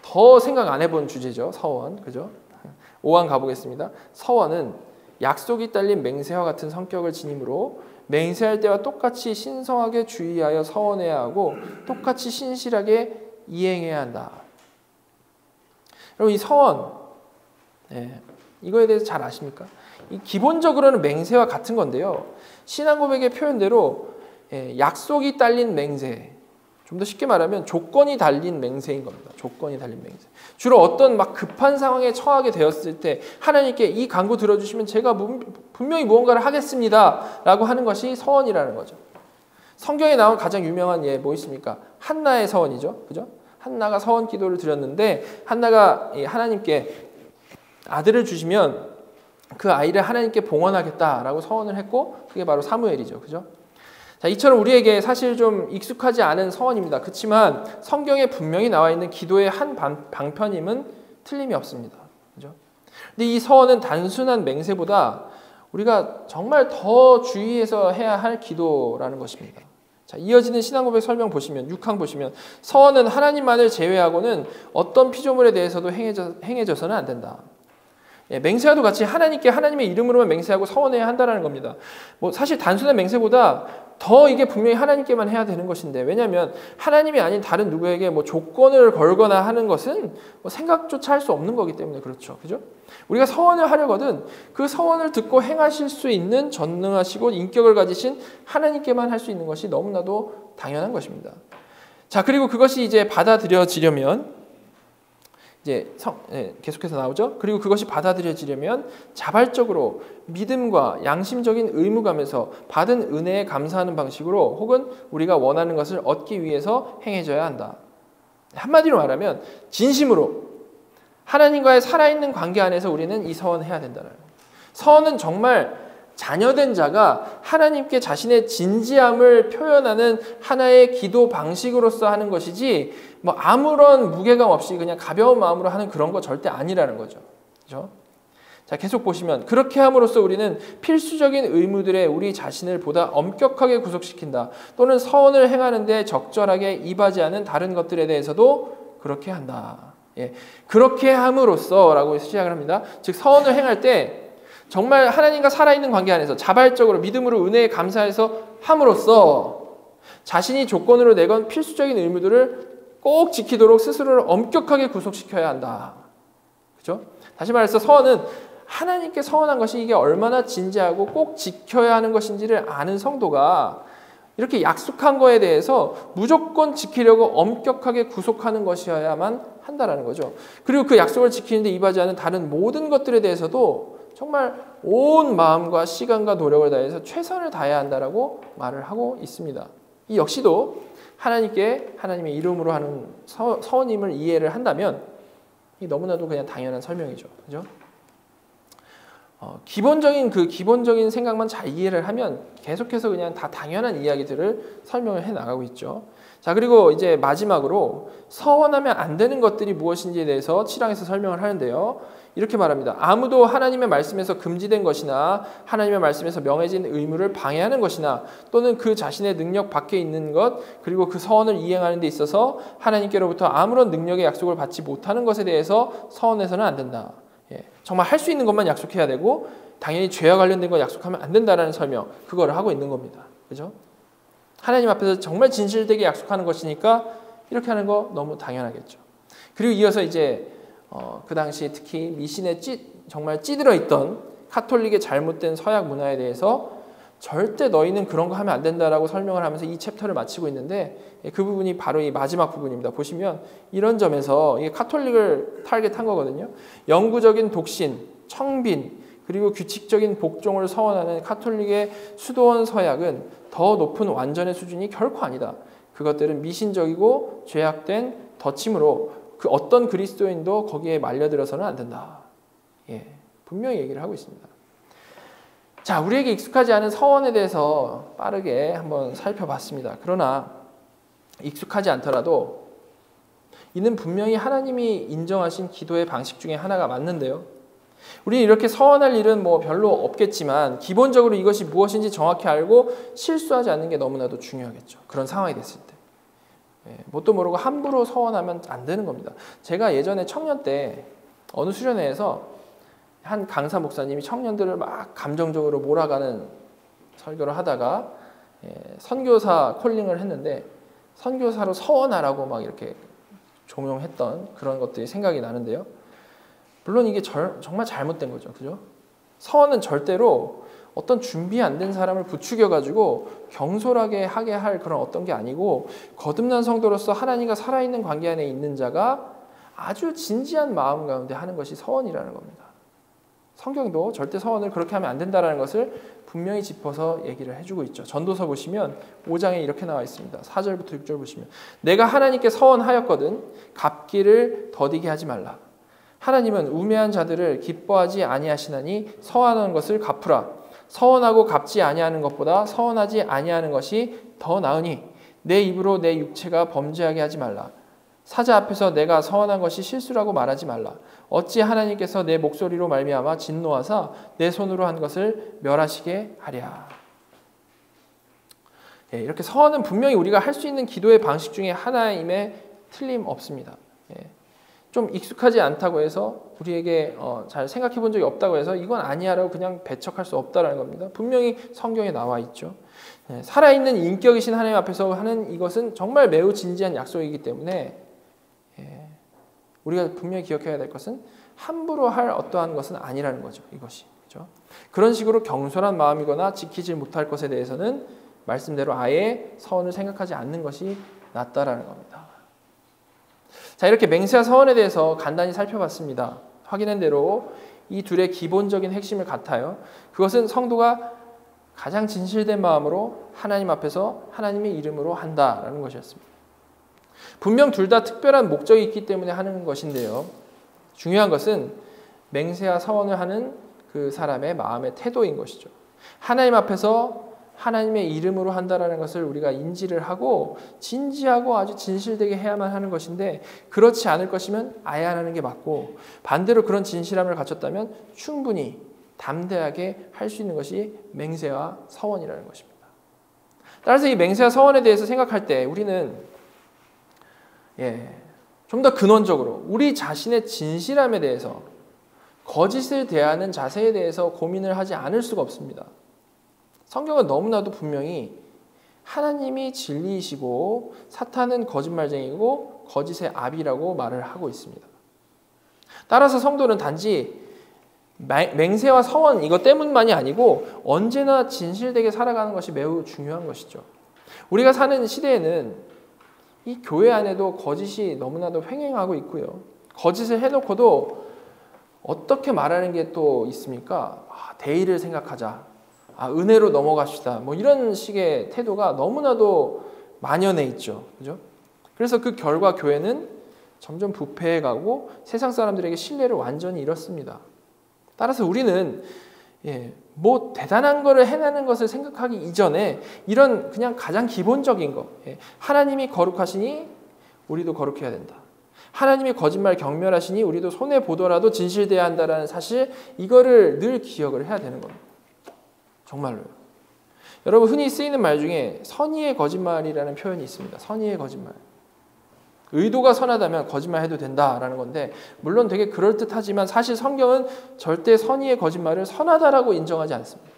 더 생각 안 해본 주제죠. 서원. 그죠? 5항 가보겠습니다. 서원은 약속이 딸린 맹세와 같은 성격을 지니므로 맹세할 때와 똑같이 신성하게 주의하여 서원해야 하고 똑같이 신실하게 이행해야 한다. 여러분, 이 서원, 이거에 대해서 잘 아십니까? 이 기본적으로는 맹세와 같은 건데요. 신앙 고백의 표현대로 약속이 딸린 맹세, 좀 더 쉽게 말하면 조건이 달린 맹세인 겁니다. 조건이 달린 맹세. 주로 어떤 막 급한 상황에 처하게 되었을 때 하나님께 이 간구 들어주시면 제가 분명히 무언가를 하겠습니다 라고 하는 것이 서원이라는 거죠. 성경에 나온 가장 유명한 예 뭐 있습니까? 한나의 서원이죠. 그죠? 한나가 서원 기도를 드렸는데 한나가 하나님께 아들을 주시면 그 아이를 하나님께 봉헌하겠다라고 서원을 했고 그게 바로 사무엘이죠. 그죠? 자, 이처럼 우리에게 사실 좀 익숙하지 않은 서원입니다. 그렇지만 성경에 분명히 나와 있는 기도의 한 방편임은 틀림이 없습니다. 그죠? 근데 이 서원은 단순한 맹세보다 우리가 정말 더 주의해서 해야 할 기도라는 것입니다. 자, 이어지는 신앙고백 설명 보시면 6항 보시면 서원은 하나님만을 제외하고는 어떤 피조물에 대해서도 행해져서는 안 된다. 맹세와도 같이 하나님께 하나님의 이름으로만 맹세하고 서원해야 한다는 겁니다. 뭐 사실 단순한 맹세보다 더 이게 분명히 하나님께만 해야 되는 것인데 왜냐하면 하나님이 아닌 다른 누구에게 뭐 조건을 걸거나 하는 것은 뭐 생각조차 할 수 없는 거기 때문에 그렇죠. 그죠? 우리가 서원을 하려거든 그 서원을 듣고 행하실 수 있는 전능하시고 인격을 가지신 하나님께만 할 수 있는 것이 너무나도 당연한 것입니다. 자, 그리고 그것이 받아들여지려면 계속해서 나오죠. 그리고 그것이 받아들여지려면 자발적으로 믿음과 양심적인 의무감에서 받은 은혜에 감사하는 방식으로 혹은 우리가 원하는 것을 얻기 위해서 행해져야 한다. 한마디로 말하면 진심으로 하나님과의 살아있는 관계 안에서 우리는 이 서원을 해야 된다는 거예요. 서원은 정말 자녀된 자가 하나님께 자신의 진지함을 표현하는 하나의 기도 방식으로서 하는 것이지 뭐 아무런 무게감 없이 그냥 가벼운 마음으로 하는 그런 거 절대 아니라는 거죠. 그렇죠? 자, 계속 보시면 그렇게 함으로써 우리는 필수적인 의무들에 우리 자신을 보다 엄격하게 구속시킨다. 또는 서원을 행하는데 적절하게 임하지 다른 것들에 대해서도 그렇게 한다. 그렇게 함으로써 라고 시작을 합니다. 즉 서원을 행할 때 정말 하나님과 살아있는 관계 안에서 자발적으로 믿음으로 은혜에 감사해서 함으로써 자신이 조건으로 내건 필수적인 의무들을 꼭 지키도록 스스로를 엄격하게 구속시켜야 한다. 그렇죠? 다시 말해서 서원은 하나님께 서원한 것이 이게 얼마나 진지하고 꼭 지켜야 하는 것인지를 아는 성도가 이렇게 약속한 거에 대해서 무조건 지키려고 엄격하게 구속하는 것이어야만 한다라는 거죠. 그리고 그 약속을 지키는데 임하지 않은 다른 모든 것들에 대해서도 정말 온 마음과 시간과 노력을 다해서 최선을 다해야 한다라고 말을 하고 있습니다. 이 역시도 하나님께 하나님의 이름으로 하는 서원임을 이해를 한다면 이 너무나도 그냥 당연한 설명이죠. 그죠? 기본적인 생각만 잘 이해를 하면 계속해서 그냥 다 당연한 이야기들을 설명을 해 나가고 있죠. 자, 그리고 이제 마지막으로 서원하면 안 되는 것들이 무엇인지에 대해서 7항에서 설명을 하는데요. 이렇게 말합니다. 아무도 하나님의 말씀에서 금지된 것이나 하나님의 말씀에서 명해진 의무를 방해하는 것이나 또는 그 자신의 능력 밖에 있는 것 그리고 그 서원을 이행하는 데 있어서 하나님께로부터 아무런 능력의 약속을 받지 못하는 것에 대해서 서원해서는 안 된다. 정말 할 수 있는 것만 약속해야 되고 당연히 죄와 관련된 거 약속하면 안 된다라는 설명 그거를 하고 있는 겁니다. 그죠? 하나님 앞에서 정말 진실되게 약속하는 것이니까 이렇게 하는 거 너무 당연하겠죠. 그리고 이어서 그 당시 특히 미신에 정말 찌들어 있던 카톨릭의 잘못된 서약 문화에 대해서 절대 너희는 그런 거 하면 안 된다라고 설명을 하면서 이 챕터를 마치고 있는데 그 부분이 바로 이 마지막 부분입니다. 보시면 이런 점에서 이게 카톨릭을 타겟한 거거든요. 영구적인 독신, 청빈, 그리고 규칙적인 복종을 서원하는 카톨릭의 수도원 서약은 더 높은 완전의 수준이 결코 아니다. 그것들은 미신적이고 죄악된 덧침으로 그 어떤 그리스도인도 거기에 말려들어서는 안 된다. 분명히 얘기를 하고 있습니다. 자, 우리에게 익숙하지 않은 서원에 대해서 빠르게 한번 살펴봤습니다. 그러나 익숙하지 않더라도 이는 분명히 하나님이 인정하신 기도의 방식 중에 하나가 맞는데요. 우리는 이렇게 서원할 일은 뭐 별로 없겠지만 기본적으로 이것이 무엇인지 정확히 알고 실수하지 않는 게 너무나도 중요하겠죠. 그런 상황이 됐을 때. 뭣도 모르고 함부로 서원하면 안 되는 겁니다. 제가 예전에 청년 때 어느 수련회에서 한 강사 목사님이 청년들을 막 감정적으로 몰아가는 설교를 하다가 선교사 콜링을 했는데 선교사로 서원하라고 막 이렇게 종용했던 그런 것들이 생각이 나는데요. 물론 이게 정말 잘못된 거죠. 그죠? 서원은 절대로 어떤 준비 안 된 사람을 부추겨가지고 경솔하게 하게 할 그런 어떤 게 아니고 거듭난 성도로서 하나님과 살아있는 관계 안에 있는 자가 아주 진지한 마음 가운데 하는 것이 서원이라는 겁니다. 성경도 절대 서원을 그렇게 하면 안 된다는 것을 분명히 짚어서 얘기를 해주고 있죠. 전도서 보시면 5장에 이렇게 나와 있습니다. 4절부터 6절 보시면 내가 하나님께 서원하였거든 갚기를 더디게 하지 말라. 하나님은 우매한 자들을 기뻐하지 아니하시나니 서원하는 것을 갚으라. 서원하고 갚지 아니하는 것보다 서원하지 아니하는 것이 더 나으니 내 입으로 내 육체가 범죄하게 하지 말라. 사자 앞에서 내가 서원한 것이 실수라고 말하지 말라. 어찌 하나님께서 내 목소리로 말미암아 진노하사 내 손으로 한 것을 멸하시게 하랴. 이렇게 서원은 분명히 우리가 할 수 있는 기도의 방식 중에 하나임에 틀림없습니다. 좀 익숙하지 않다고 해서 우리에게 잘 생각해 본 적이 없다고 해서 이건 아니야라고 그냥 배척할 수 없다는 겁니다. 분명히 성경에 나와 있죠. 살아있는 인격이신 하나님 앞에서 하는 이것은 정말 매우 진지한 약속이기 때문에 우리가 분명히 기억해야 될 것은 함부로 할 어떠한 것은 아니라는 거죠. 이것이. 그렇죠? 그런 식으로 경솔한 마음이거나 지키지 못할 것에 대해서는 말씀대로 아예 서원을 생각하지 않는 것이 낫다라는 겁니다. 자, 이렇게 맹세와 서원에 대해서 간단히 살펴봤습니다. 확인한 대로 이 둘의 기본적인 핵심을 같아요. 그것은 성도가 가장 진실된 마음으로 하나님 앞에서 하나님의 이름으로 한다라는 것이었습니다. 분명 둘 다 특별한 목적이 있기 때문에 하는 것인데요. 중요한 것은 맹세와 서원을 하는 그 사람의 마음의 태도인 것이죠. 하나님 앞에서 하나님의 이름으로 한다라는 것을 우리가 인지를 하고 진지하고 아주 진실되게 해야만 하는 것인데 그렇지 않을 것이면 아예 안 하는 게 맞고 반대로 그런 진실함을 갖췄다면 충분히 담대하게 할 수 있는 것이 맹세와 서원이라는 것입니다. 따라서 이 맹세와 서원에 대해서 생각할 때 우리는 좀 더 근원적으로 우리 자신의 진실함에 대해서 거짓을 대하는 자세에 대해서 고민을 하지 않을 수가 없습니다. 성경은 너무나도 분명히 하나님이 진리이시고 사탄은 거짓말쟁이고 거짓의 아비라고 말을 하고 있습니다. 따라서 성도는 단지 맹세와 서원 이것 때문만이 아니고 언제나 진실되게 살아가는 것이 매우 중요한 것이죠. 우리가 사는 시대에는 이 교회 안에도 거짓이 너무나도 횡행하고 있고요. 거짓을 해놓고도 어떻게 말하는 게 또 있습니까? 대의를 생각하자. 은혜로 넘어갑시다. 뭐 이런 식의 태도가 너무나도 만연해 있죠. 그죠? 그래서 그 결과 교회는 점점 부패해가고 세상 사람들에게 신뢰를 완전히 잃었습니다. 따라서 우리는 뭐 대단한 거를 해내는 것을 생각하기 이전에 이런 그냥 가장 기본적인 거, 하나님이 거룩하시니 우리도 거룩해야 된다. 하나님이 거짓말 경멸하시니 우리도 손해 보더라도 진실돼야 한다라는 사실, 이거를 늘 기억을 해야 되는 겁니다. 정말로요. 여러분 흔히 쓰이는 말 중에 선의의 거짓말이라는 표현이 있습니다. 선의의 거짓말. 의도가 선하다면 거짓말해도 된다라는 건데 물론 되게 그럴듯하지만 사실 성경은 절대 선의의 거짓말을 선하다라고 인정하지 않습니다.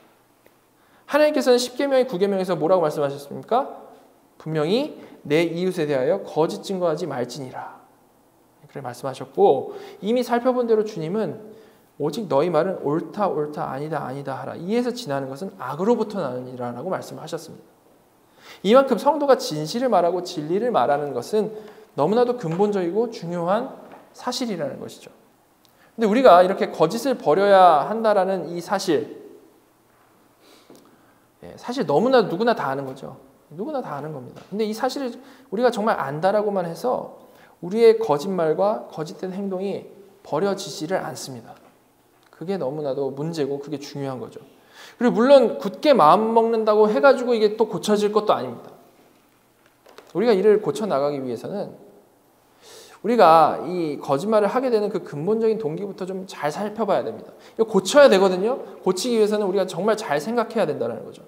하나님께서는 10계명의 9계명에서 뭐라고 말씀하셨습니까? 분명히 내 이웃에 대하여 거짓 증거하지 말지니라. 그렇게 말씀하셨고 이미 살펴본 대로 주님은 오직 너희 말은 옳다 옳다 아니다 아니다 하라. 이에서 지나는 것은 악으로부터 나느니라라고 말씀하셨습니다. 이만큼 성도가 진실을 말하고 진리를 말하는 것은 너무나도 근본적이고 중요한 사실이라는 것이죠. 근데 우리가 이렇게 거짓을 버려야 한다라는 이 사실, 사실 너무나 누구나 다 아는 거죠. 누구나 다 아는 겁니다. 근데 이 사실을 우리가 정말 안다라고만 해서 우리의 거짓말과 거짓된 행동이 버려지지를 않습니다. 그게 너무나도 문제고 그게 중요한 거죠. 그리고 물론 굳게 마음 먹는다고 해가지고 이게 또 고쳐질 것도 아닙니다. 우리가 이를 고쳐나가기 위해서는 우리가 이 거짓말을 하게 되는 그 근본적인 동기부터 좀 잘 살펴봐야 됩니다. 이거 고쳐야 되거든요. 고치기 위해서는 우리가 정말 잘 생각해야 된다는 거죠.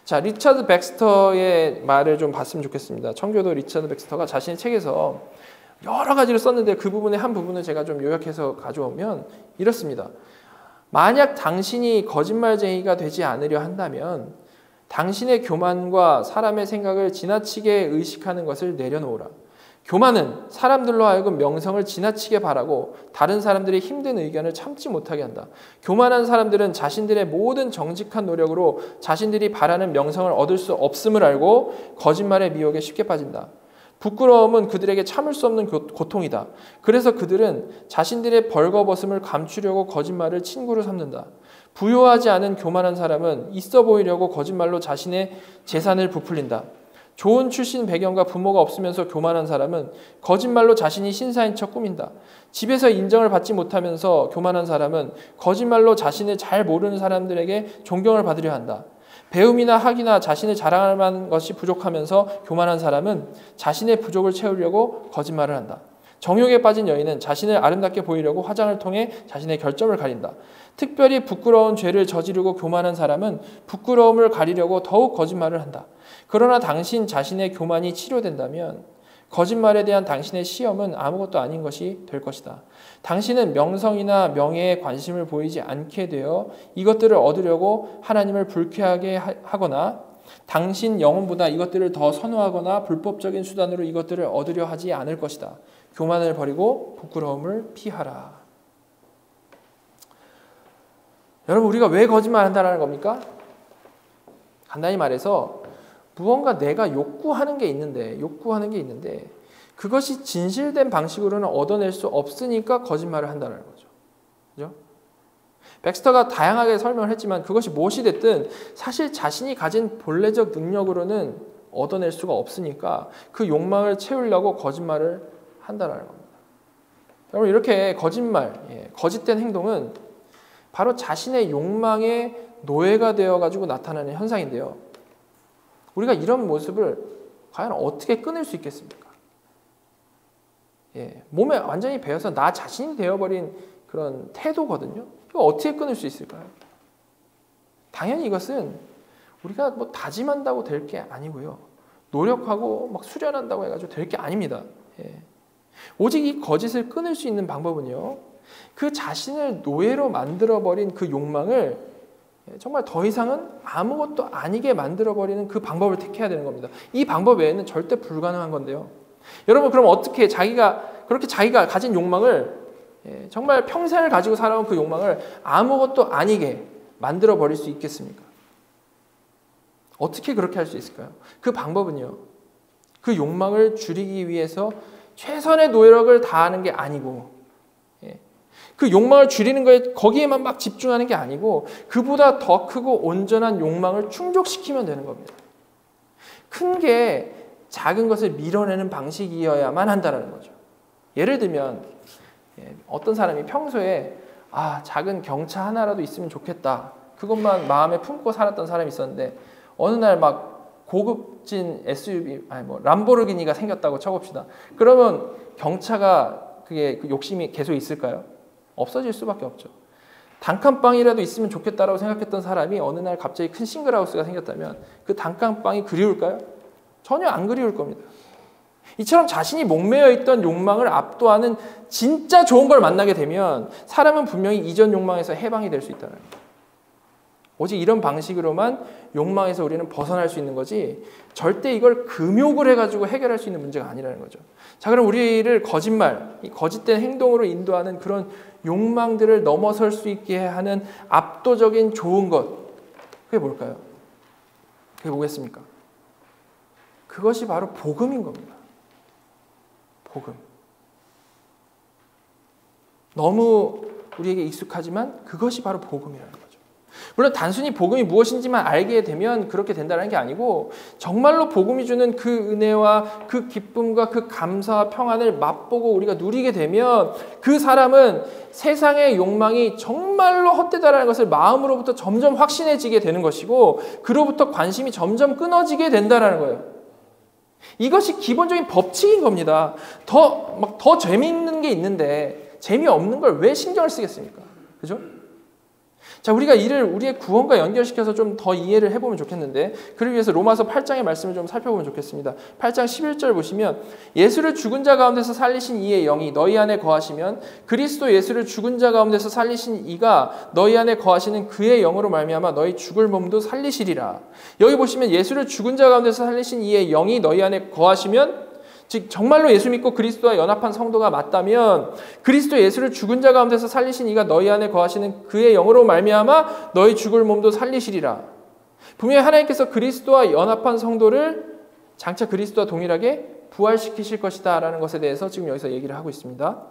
자, 리처드 백스터의 말을 좀 봤으면 좋겠습니다. 청교도 리처드 백스터가 자신의 책에서 여러 가지를 썼는데 그 부분의 한 부분을 제가 좀 요약해서 가져오면 이렇습니다. 만약 당신이 거짓말쟁이가 되지 않으려 한다면 당신의 교만과 사람의 생각을 지나치게 의식하는 것을 내려놓으라. 교만은 사람들로 하여금 명성을 지나치게 바라고 다른 사람들의 힘든 의견을 참지 못하게 한다. 교만한 사람들은 자신들의 모든 정직한 노력으로 자신들이 바라는 명성을 얻을 수 없음을 알고 거짓말의 미혹에 쉽게 빠진다. 부끄러움은 그들에게 참을 수 없는 고통이다. 그래서 그들은 자신들의 벌거벗음을 감추려고 거짓말을 친구로 삼는다. 부요하지 않은 교만한 사람은 있어 보이려고 거짓말로 자신의 재산을 부풀린다. 좋은 출신 배경과 부모가 없으면서 교만한 사람은 거짓말로 자신이 신사인 척 꾸민다. 집에서 인정을 받지 못하면서 교만한 사람은 거짓말로 자신을 잘 모르는 사람들에게 존경을 받으려 한다. 배움이나 학이나 자신을 자랑할 만한 것이 부족하면서 교만한 사람은 자신의 부족을 채우려고 거짓말을 한다. 정욕에 빠진 여인은 자신을 아름답게 보이려고 화장을 통해 자신의 결점을 가린다. 특별히 부끄러운 죄를 저지르고 교만한 사람은 부끄러움을 가리려고 더욱 거짓말을 한다. 그러나 당신 자신의 교만이 치료된다면 거짓말에 대한 당신의 시험은 아무것도 아닌 것이 될 것이다. 당신은 명성이나 명예에 관심을 보이지 않게 되어 이것들을 얻으려고 하나님을 불쾌하게 하거나 당신 영혼보다 이것들을 더 선호하거나 불법적인 수단으로 이것들을 얻으려 하지 않을 것이다. 교만을 버리고 부끄러움을 피하라. 여러분, 우리가 왜 거짓말한다는 겁니까? 간단히 말해서 무언가 내가 욕구하는 게 있는데 그것이 진실된 방식으로는 얻어낼 수 없으니까 거짓말을 한다는 거죠. 그죠? 백스터가 다양하게 설명을 했지만 그것이 무엇이 됐든 사실 자신이 가진 본래적 능력으로는 얻어낼 수가 없으니까 그 욕망을 채우려고 거짓말을 한다는 겁니다. 여러분, 이렇게 거짓말, 거짓된 행동은 바로 자신의 욕망의 노예가 되어가지고 나타나는 현상인데요. 우리가 이런 모습을 과연 어떻게 끊을 수 있겠습니까? 몸에 완전히 배어서 나 자신이 되어버린 그런 태도거든요. 이거 어떻게 끊을 수 있을까요? 당연히 이것은 우리가 뭐 다짐한다고 될 게 아니고요. 노력하고 막 수련한다고 해가지고 될 게 아닙니다. 오직 이 거짓을 끊을 수 있는 방법은요. 그 자신을 노예로 만들어버린 그 욕망을 정말 더 이상은 아무것도 아니게 만들어버리는 그 방법을 택해야 되는 겁니다. 이 방법 외에는 절대 불가능한 건데요. 여러분, 그럼 어떻게 자기가 가진 욕망을 정말 평생을 가지고 살아온 그 욕망을 아무것도 아니게 만들어버릴 수 있겠습니까? 어떻게 그렇게 할 수 있을까요? 그 방법은요. 그 욕망을 줄이기 위해서 최선의 노력을 다하는 게 아니고 그 욕망을 줄이는 거에 거기에만 막 집중하는 게 아니고 그보다 더 크고 온전한 욕망을 충족시키면 되는 겁니다. 큰 게 작은 것을 밀어내는 방식이어야만 한다는 거죠. 예를 들면 어떤 사람이 평소에 작은 경차 하나라도 있으면 좋겠다. 그것만 마음에 품고 살았던 사람이 있었는데 어느 날 막 고급진 SUV, 람보르기니가 생겼다고 쳐봅시다. 그러면 경차가 그게 그 욕심이 계속 있을까요? 없어질 수밖에 없죠. 단칸방이라도 있으면 좋겠다라고 생각했던 사람이 어느 날 갑자기 큰 싱글하우스가 생겼다면 그 단칸방이 그리울까요? 전혀 안 그리울 겁니다. 이처럼 자신이 목매어 있던 욕망을 압도하는 진짜 좋은 걸 만나게 되면 사람은 분명히 이전 욕망에서 해방이 될 수 있다는 거예요. 오직 이런 방식으로만 욕망에서 우리는 벗어날 수 있는 거지 절대 이걸 금욕을 해가지고 해결할 수 있는 문제가 아니라는 거죠. 자, 그럼 우리를 거짓말, 이 거짓된 행동으로 인도하는 그런 욕망들을 넘어설 수 있게 하는 압도적인 좋은 것, 그게 뭘까요? 그게 뭐겠습니까? 그것이 바로 복음인 겁니다. 복음. 너무 우리에게 익숙하지만 그것이 바로 복음이라는 거죠. 물론 단순히 복음이 무엇인지만 알게 되면 그렇게 된다는 게 아니고 정말로 복음이 주는 그 은혜와 그 기쁨과 그 감사와 평안을 맛보고 우리가 누리게 되면 그 사람은 세상의 욕망이 정말로 헛되다라는 것을 마음으로부터 점점 확신해지게 되는 것이고 그로부터 관심이 점점 끊어지게 된다는 거예요. 이것이 기본적인 법칙인 겁니다. 더 재미있는 게 있는데 재미없는 걸 왜 신경을 쓰겠습니까? 그죠? 자, 우리가 이를 우리의 구원과 연결시켜서 좀 더 이해를 해보면 좋겠는데, 그를 위해서 로마서 8장의 말씀을 좀 살펴보면 좋겠습니다. 8장 11절 보시면, 예수를 죽은 자 가운데서 살리신 이의 영이 너희 안에 거하시면 그리스도 예수를 죽은 자 가운데서 살리신 이가 너희 안에 거하시는 그의 영으로 말미암아 너희 죽을 몸도 살리시리라. 여기 보시면 예수를 죽은 자 가운데서 살리신 이의 영이 너희 안에 거하시면, 즉 정말로 예수 믿고 그리스도와 연합한 성도가 맞다면 그리스도 예수를 죽은 자 가운데서 살리신 이가 너희 안에 거하시는 그의 영으로 말미암아 너희 죽을 몸도 살리시리라. 분명히 하나님께서 그리스도와 연합한 성도를 장차 그리스도와 동일하게 부활시키실 것이다 라는 것에 대해서 지금 여기서 얘기를 하고 있습니다.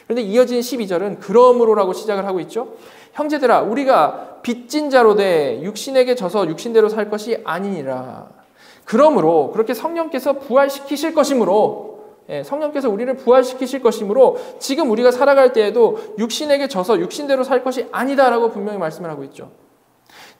그런데 이어진 12절은 그러므로라고 시작을 하고 있죠. 형제들아, 우리가 빚진 자로 돼 육신에게 져서 육신대로 살 것이 아니니라. 그러므로 그렇게 성령께서 부활시키실 것이므로, 성령께서 우리를 부활시키실 것이므로 지금 우리가 살아갈 때에도 육신에게 져서 육신대로 살 것이 아니다라고 분명히 말씀을 하고 있죠.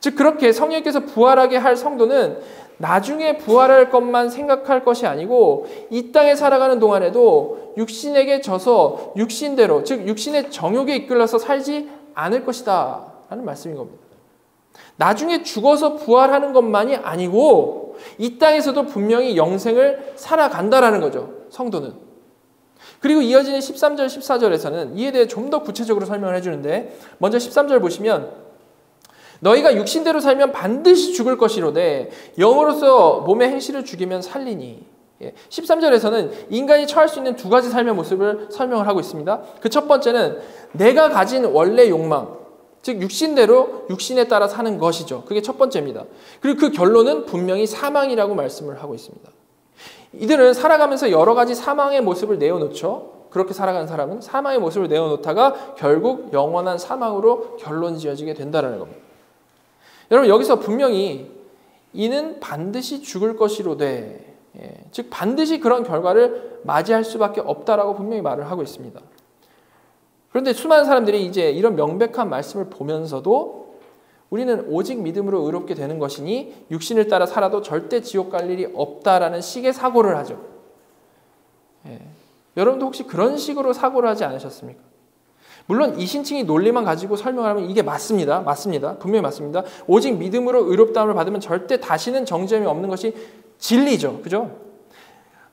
즉 그렇게 성령께서 부활하게 할 성도는 나중에 부활할 것만 생각할 것이 아니고 이 땅에 살아가는 동안에도 육신에게 져서 육신대로, 즉 육신의 정욕에 이끌려서 살지 않을 것이다 라는 말씀인 겁니다. 나중에 죽어서 부활하는 것만이 아니고 이 땅에서도 분명히 영생을 살아간다라는 거죠, 성도는. 그리고 이어지는 13절, 14절에서는 이에 대해 좀 더 구체적으로 설명을 해주는데, 먼저 13절 보시면 너희가 육신대로 살면 반드시 죽을 것이로되 영으로서 몸의 행실을 죽이면 살리니. 13절에서는 인간이 처할 수 있는 두 가지 삶의 모습을 설명을 하고 있습니다. 그 첫 번째는 내가 가진 원래 욕망, 즉 육신대로 육신에 따라 사는 것이죠. 그게 첫 번째입니다. 그리고 그 결론은 분명히 사망이라고 말씀을 하고 있습니다. 이들은 살아가면서 여러 가지 사망의 모습을 내어놓죠. 그렇게 살아가는 사람은 사망의 모습을 내어놓다가 결국 영원한 사망으로 결론 지어지게 된다는 겁니다. 여러분, 여기서 분명히 이는 반드시 죽을 것이로되, 즉 반드시 그런 결과를 맞이할 수밖에 없다라고 분명히 말을 하고 있습니다. 그런데 수많은 사람들이 이제 이런 명백한 말씀을 보면서도 우리는 오직 믿음으로 의롭게 되는 것이니 육신을 따라 살아도 절대 지옥 갈 일이 없다라는 식의 사고를 하죠. 여러분도 혹시 그런 식으로 사고를 하지 않으셨습니까? 물론 이신칭이 논리만 가지고 설명을 하면 이게 맞습니다. 분명히 맞습니다. 오직 믿음으로 의롭다함을 받으면 절대 다시는 정죄함이 없는 것이 진리죠. 그죠?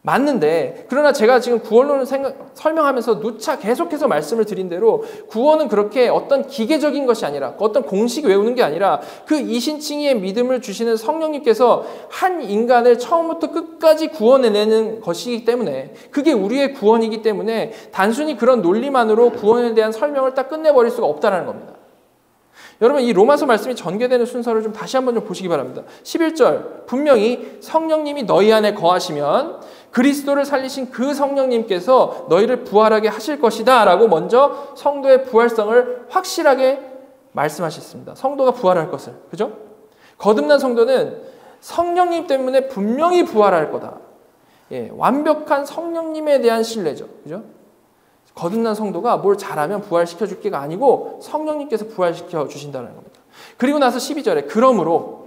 맞는데, 그러나 제가 지금 구원론을 설명하면서 누차 계속해서 말씀을 드린 대로 구원은 그렇게 어떤 기계적인 것이 아니라, 어떤 공식 외우는 게 아니라 그 이신칭의의 믿음을 주시는 성령님께서 한 인간을 처음부터 끝까지 구원해내는 것이기 때문에, 그게 우리의 구원이기 때문에 단순히 그런 논리만으로 구원에 대한 설명을 딱 끝내버릴 수가 없다는 겁니다. 여러분, 이 로마서 말씀이 전개되는 순서를 좀 다시 한번 좀 보시기 바랍니다. 11절, 분명히 성령님이 너희 안에 거하시면 그리스도를 살리신 그 성령님께서 너희를 부활하게 하실 것이다 라고 먼저 성도의 부활성을 확실하게 말씀하셨습니다. 성도가 부활할 것을. 그죠? 거듭난 성도는 성령님 때문에 분명히 부활할 거다. 완벽한 성령님에 대한 신뢰죠. 그죠? 거듭난 성도가 뭘 잘하면 부활시켜 줄 게가 아니고 성령님께서 부활시켜 주신다는 겁니다. 그리고 나서 12절에 그러므로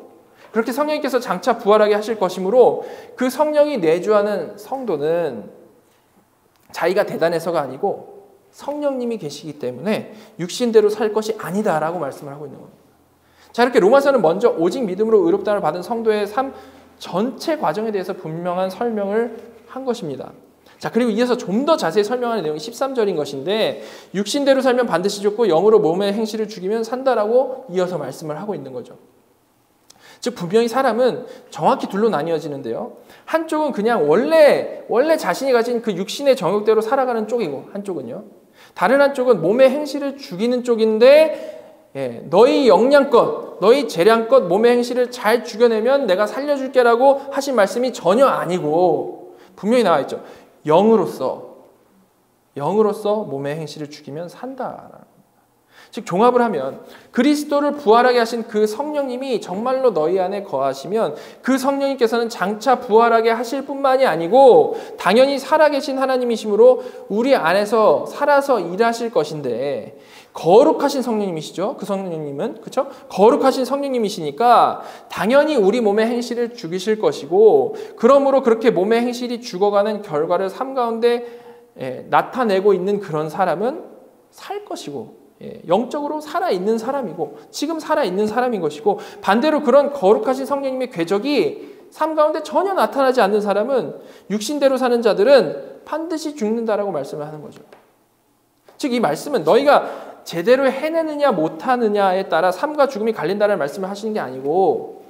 그렇게 성령님께서 장차 부활하게 하실 것이므로 그 성령이 내주하는 성도는 자기가 대단해서가 아니고 성령님이 계시기 때문에 육신대로 살 것이 아니다라고 말씀을 하고 있는 겁니다. 자, 이렇게 로마서는 먼저 오직 믿음으로 의롭다함을 받은 성도의 삶 전체 과정에 대해서 분명한 설명을 한 것입니다. 자, 그리고 이어서 좀 더 자세히 설명하는 내용이 13절인 것인데, 육신대로 살면 반드시 죽고 영으로 몸의 행실을 죽이면 산다라고 이어서 말씀을 하고 있는 거죠. 즉 분명히 사람은 정확히 둘로 나뉘어지는데요. 한쪽은 그냥 원래 자신이 가진 그 육신의 정욕대로 살아가는 쪽이고, 한쪽은요. 다른 한쪽은 몸의 행실을 죽이는 쪽인데, 너희 역량껏, 너희 재량껏 몸의 행실을 잘 죽여내면 내가 살려줄게라고 하신 말씀이 전혀 아니고 분명히 나와 있죠. 영으로서 몸의 행실을 죽이면 산다. 즉 종합을 하면 그리스도를 부활하게 하신 그 성령님이 정말로 너희 안에 거하시면 그 성령님께서는 장차 부활하게 하실 뿐만이 아니고 당연히 살아계신 하나님이시므로 우리 안에서 살아서 일하실 것인데, 거룩하신 성령님이시죠. 그 성령님은, 그렇죠? 거룩하신 성령님이시니까 당연히 우리 몸의 행실을 죽이실 것이고, 그러므로 그렇게 몸의 행실이 죽어가는 결과를 삶 가운데 나타내고 있는 그런 사람은 살 것이고, 영적으로 살아있는 사람이고, 지금 살아있는 사람인 것이고, 반대로 그런 거룩하신 성령님의 궤적이 삶 가운데 전혀 나타나지 않는 사람은, 육신대로 사는 자들은 반드시 죽는다라고 말씀을 하는 거죠. 즉 이 말씀은 너희가 제대로 해내느냐 못하느냐에 따라 삶과 죽음이 갈린다는 말씀을 하시는 게 아니고,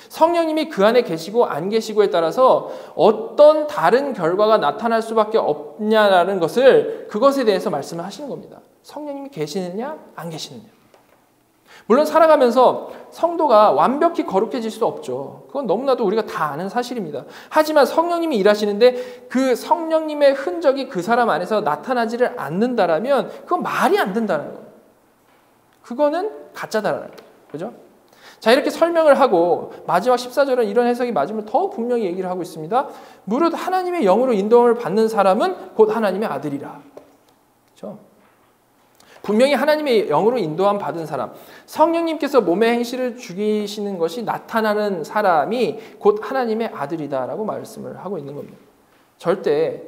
성령님이 그 안에 계시고 안 계시고에 따라서 어떤 다른 결과가 나타날 수밖에 없냐라는 것을, 그것에 대해서 말씀을 하시는 겁니다. 성령님이 계시느냐 안 계시느냐. 물론 살아가면서 성도가 완벽히 거룩해질 수 없죠. 그건 너무나도 우리가 다 아는 사실입니다. 하지만 성령님이 일하시는데 그 성령님의 흔적이 그 사람 안에서 나타나지를 않는다라면 그건 말이 안 된다는 거예요. 그거는 가짜다라는 거예요. 그죠? 자, 이렇게 설명을 하고 마지막 14절은 이런 해석이 맞으면 더 분명히 얘기를 하고 있습니다. 무릇 하나님의 영으로 인도함을 받는 사람은 곧 하나님의 아들이라. 그렇죠? 분명히 하나님의 영으로 인도함 받은 사람, 성령님께서 몸의 행실을 죽이시는 것이 나타나는 사람이 곧 하나님의 아들이다라고 말씀을 하고 있는 겁니다. 절대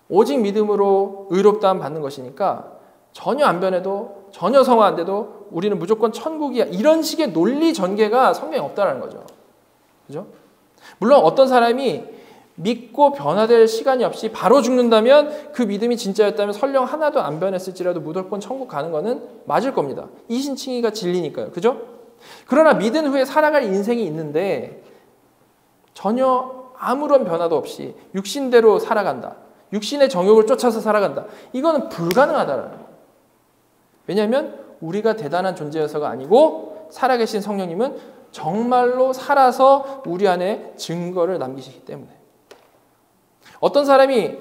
오직 믿음으로 의롭다함 받는 것이니까 전혀 안 변해도, 전혀 성화 안 돼도 우리는 무조건 천국이야, 이런 식의 논리 전개가 성경에 없다라는 거죠. 그죠? 물론 어떤 사람이 믿고 변화될 시간이 없이 바로 죽는다면, 그 믿음이 진짜였다면 설령 하나도 안 변했을지라도 무조건 천국 가는 거는 맞을 겁니다. 이신칭의가 진리니까요. 그죠? 그러나 믿은 후에 살아갈 인생이 있는데 전혀 아무런 변화도 없이 육신대로 살아간다, 육신의 정욕을 쫓아서 살아간다, 이거는 불가능하다라는 거예요. 왜냐하면 우리가 대단한 존재여서가 아니고 살아계신 성령님은 정말로 살아서 우리 안에 증거를 남기시기 때문에. 어떤 사람이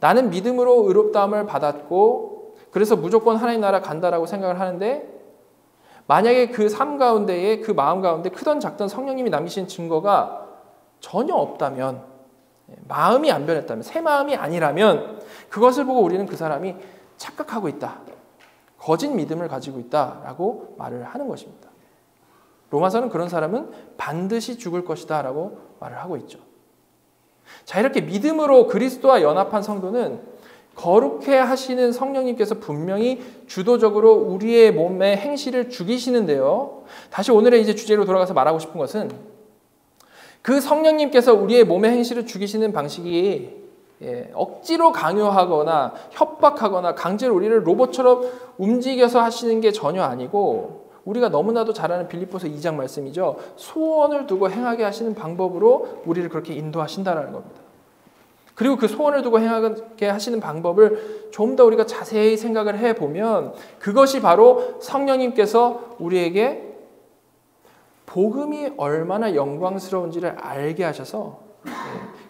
나는 믿음으로 의롭다함을 받았고 그래서 무조건 하나님 나라 간다라고 생각을 하는데, 만약에 그 삶 가운데에, 그 마음 가운데 크던 작던 성령님이 남기신 증거가 전혀 없다면, 마음이 안 변했다면, 새 마음이 아니라면 그것을 보고 우리는 그 사람이 착각하고 있다, 거짓 믿음을 가지고 있다라고 말을 하는 것입니다. 로마서는 그런 사람은 반드시 죽을 것이다 라고 말을 하고 있죠. 자, 이렇게 믿음으로 그리스도와 연합한 성도는 거룩해 하시는 성령님께서 분명히 주도적으로 우리의 몸의 행실을 죽이시는데요. 다시 오늘의 이제 주제로 돌아가서 말하고 싶은 것은, 그 성령님께서 우리의 몸의 행실을 죽이시는 방식이 억지로 강요하거나 협박하거나 강제로 우리를 로봇처럼 움직여서 하시는 게 전혀 아니고, 우리가 너무나도 잘 아는 빌립보서 2장 말씀이죠. 소원을 두고 행하게 하시는 방법으로 우리를 그렇게 인도하신다는 겁니다. 그리고 그 소원을 두고 행하게 하시는 방법을 좀 더 우리가 자세히 생각을 해보면, 그것이 바로 성령님께서 우리에게 복음이 얼마나 영광스러운지를 알게 하셔서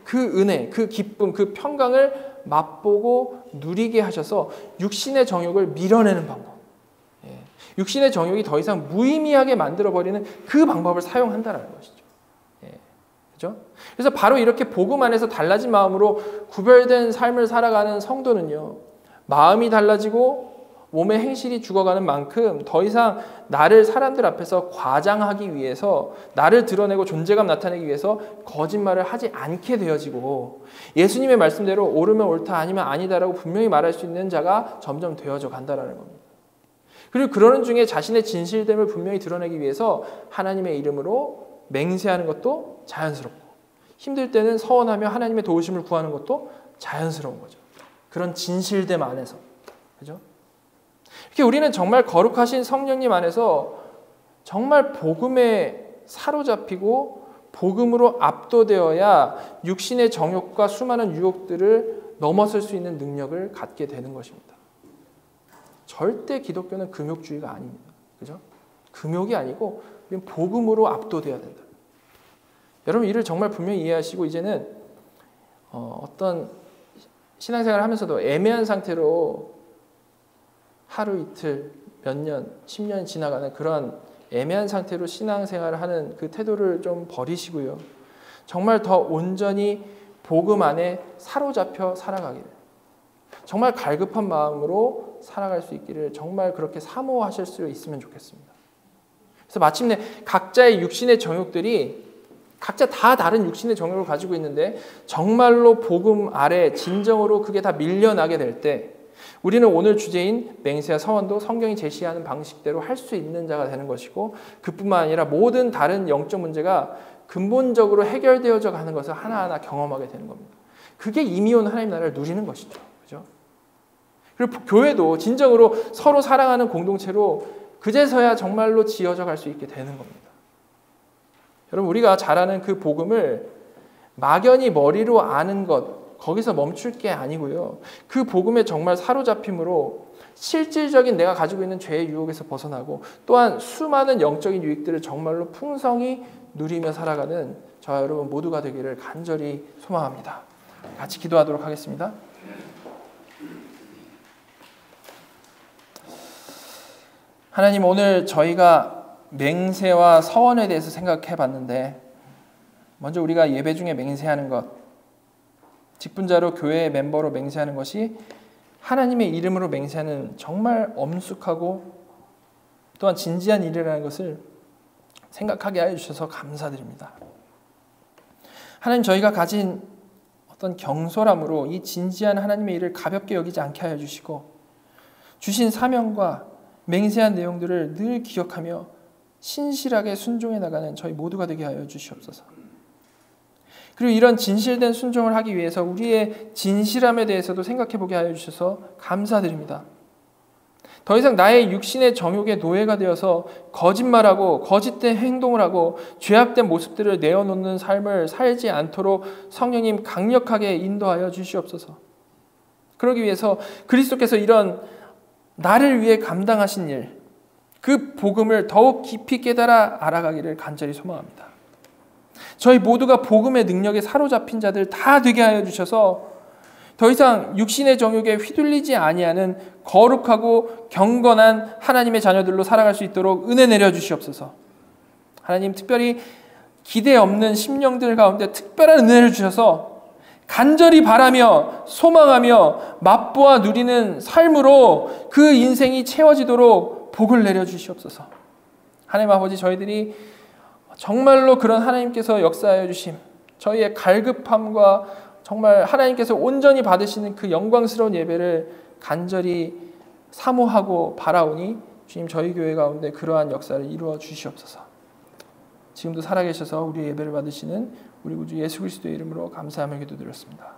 그 은혜, 그 기쁨, 그 평강을 맛보고 누리게 하셔서 육신의 정욕을 밀어내는 방법, 육신의 정욕이 더 이상 무의미하게 만들어버리는 그 방법을 사용한다는 것이죠. 그죠? 그래서 바로 이렇게 복음 안에서 달라진 마음으로 구별된 삶을 살아가는 성도는요, 마음이 달라지고 몸의 행실이 죽어가는 만큼 더 이상 나를 사람들 앞에서 과장하기 위해서, 나를 드러내고 존재감 나타내기 위해서 거짓말을 하지 않게 되어지고, 예수님의 말씀대로 옳으면 옳다, 아니면 아니다라고 분명히 말할 수 있는 자가 점점 되어져 간다는 겁니다. 그리고 그러는 중에 자신의 진실됨을 분명히 드러내기 위해서 하나님의 이름으로 맹세하는 것도 자연스럽고, 힘들 때는 서원하며 하나님의 도우심을 구하는 것도 자연스러운 거죠. 그런 진실됨 안에서. 그죠? 이렇게 우리는 정말 거룩하신 성령님 안에서 정말 복음에 사로잡히고 복음으로 압도되어야 육신의 정욕과 수많은 유혹들을 넘어설 수 있는 능력을 갖게 되는 것입니다. 절대 기독교는 금욕주의가 아닙니다. 그죠? 금욕이 아니고 복음으로 압도되어야 된다. 여러분, 이를 정말 분명히 이해하시고, 이제는 어떤 신앙생활을 하면서도 애매한 상태로 하루 이틀, 몇 년, 10년 지나가는 그런 애매한 상태로 신앙생활을 하는 그 태도를 좀 버리시고요. 정말 더 온전히 복음 안에 사로잡혀 살아가기를, 정말 갈급한 마음으로 살아갈 수 있기를 정말 그렇게 사모하실 수 있으면 좋겠습니다. 그래서 마침내 각자의 육신의 정욕들이 각자 다 다른 육신의 정욕을 가지고 있는데 정말로 복음 아래 진정으로 그게 다 밀려나게 될 때 우리는 오늘 주제인 맹세와 서원도 성경이 제시하는 방식대로 할 수 있는 자가 되는 것이고, 그뿐만 아니라 모든 다른 영적 문제가 근본적으로 해결되어져 가는 것을 하나하나 경험하게 되는 겁니다. 그게 이미 온 하나님 나라를 누리는 것이죠. 그죠? 그리고 교회도 진정으로 서로 사랑하는 공동체로 그제서야 정말로 지어져 갈 수 있게 되는 겁니다. 여러분, 우리가 잘 아는 그 복음을 막연히 머리로 아는 것, 거기서 멈출 게 아니고요. 그 복음에 정말 사로잡힘으로 실질적인 내가 가지고 있는 죄의 유혹에서 벗어나고, 또한 수많은 영적인 유익들을 정말로 풍성히 누리며 살아가는 저와 여러분 모두가 되기를 간절히 소망합니다. 같이 기도하도록 하겠습니다. 하나님, 오늘 저희가 맹세와 서원에 대해서 생각해 봤는데, 먼저 우리가 예배 중에 맹세하는 것, 직분자로 교회의 멤버로 맹세하는 것이 하나님의 이름으로 맹세하는 정말 엄숙하고 또한 진지한 일이라는 것을 생각하게 하여 주셔서 감사드립니다. 하나님, 저희가 가진 어떤 경솔함으로 이 진지한 하나님의 일을 가볍게 여기지 않게 하여 주시고, 주신 사명과 맹세한 내용들을 늘 기억하며 신실하게 순종해 나가는 저희 모두가 되게 하여 주시옵소서. 그리고 이런 진실된 순종을 하기 위해서 우리의 진실함에 대해서도 생각해 보게 하여 주셔서 감사드립니다. 더 이상 나의 육신의 정욕의 노예가 되어서 거짓말하고 거짓된 행동을 하고 죄악된 모습들을 내어놓는 삶을 살지 않도록 성령님 강력하게 인도하여 주시옵소서. 그러기 위해서 그리스도께서 이런 나를 위해 감당하신 일, 그 복음을 더욱 깊이 깨달아 알아가기를 간절히 소망합니다. 저희 모두가 복음의 능력에 사로잡힌 자들 다 되게 하여 주셔서 더 이상 육신의 정욕에 휘둘리지 아니하는 거룩하고 경건한 하나님의 자녀들로 살아갈 수 있도록 은혜 내려 주시옵소서. 하나님, 특별히 기대 없는 심령들 가운데 특별한 은혜를 주셔서 간절히 바라며 소망하며 맛보아 누리는 삶으로 그 인생이 채워지도록 복을 내려 주시옵소서. 하나님 아버지, 저희들이 정말로 그런 하나님께서 역사하여 주심, 저희의 갈급함과 정말 하나님께서 온전히 받으시는 그 영광스러운 예배를 간절히 사모하고 바라오니 주님, 저희 교회 가운데 그러한 역사를 이루어 주시옵소서. 지금도 살아계셔서 우리의 예배를 받으시는 우리 구주 예수 그리스도의 이름으로 감사하며 기도드렸습니다.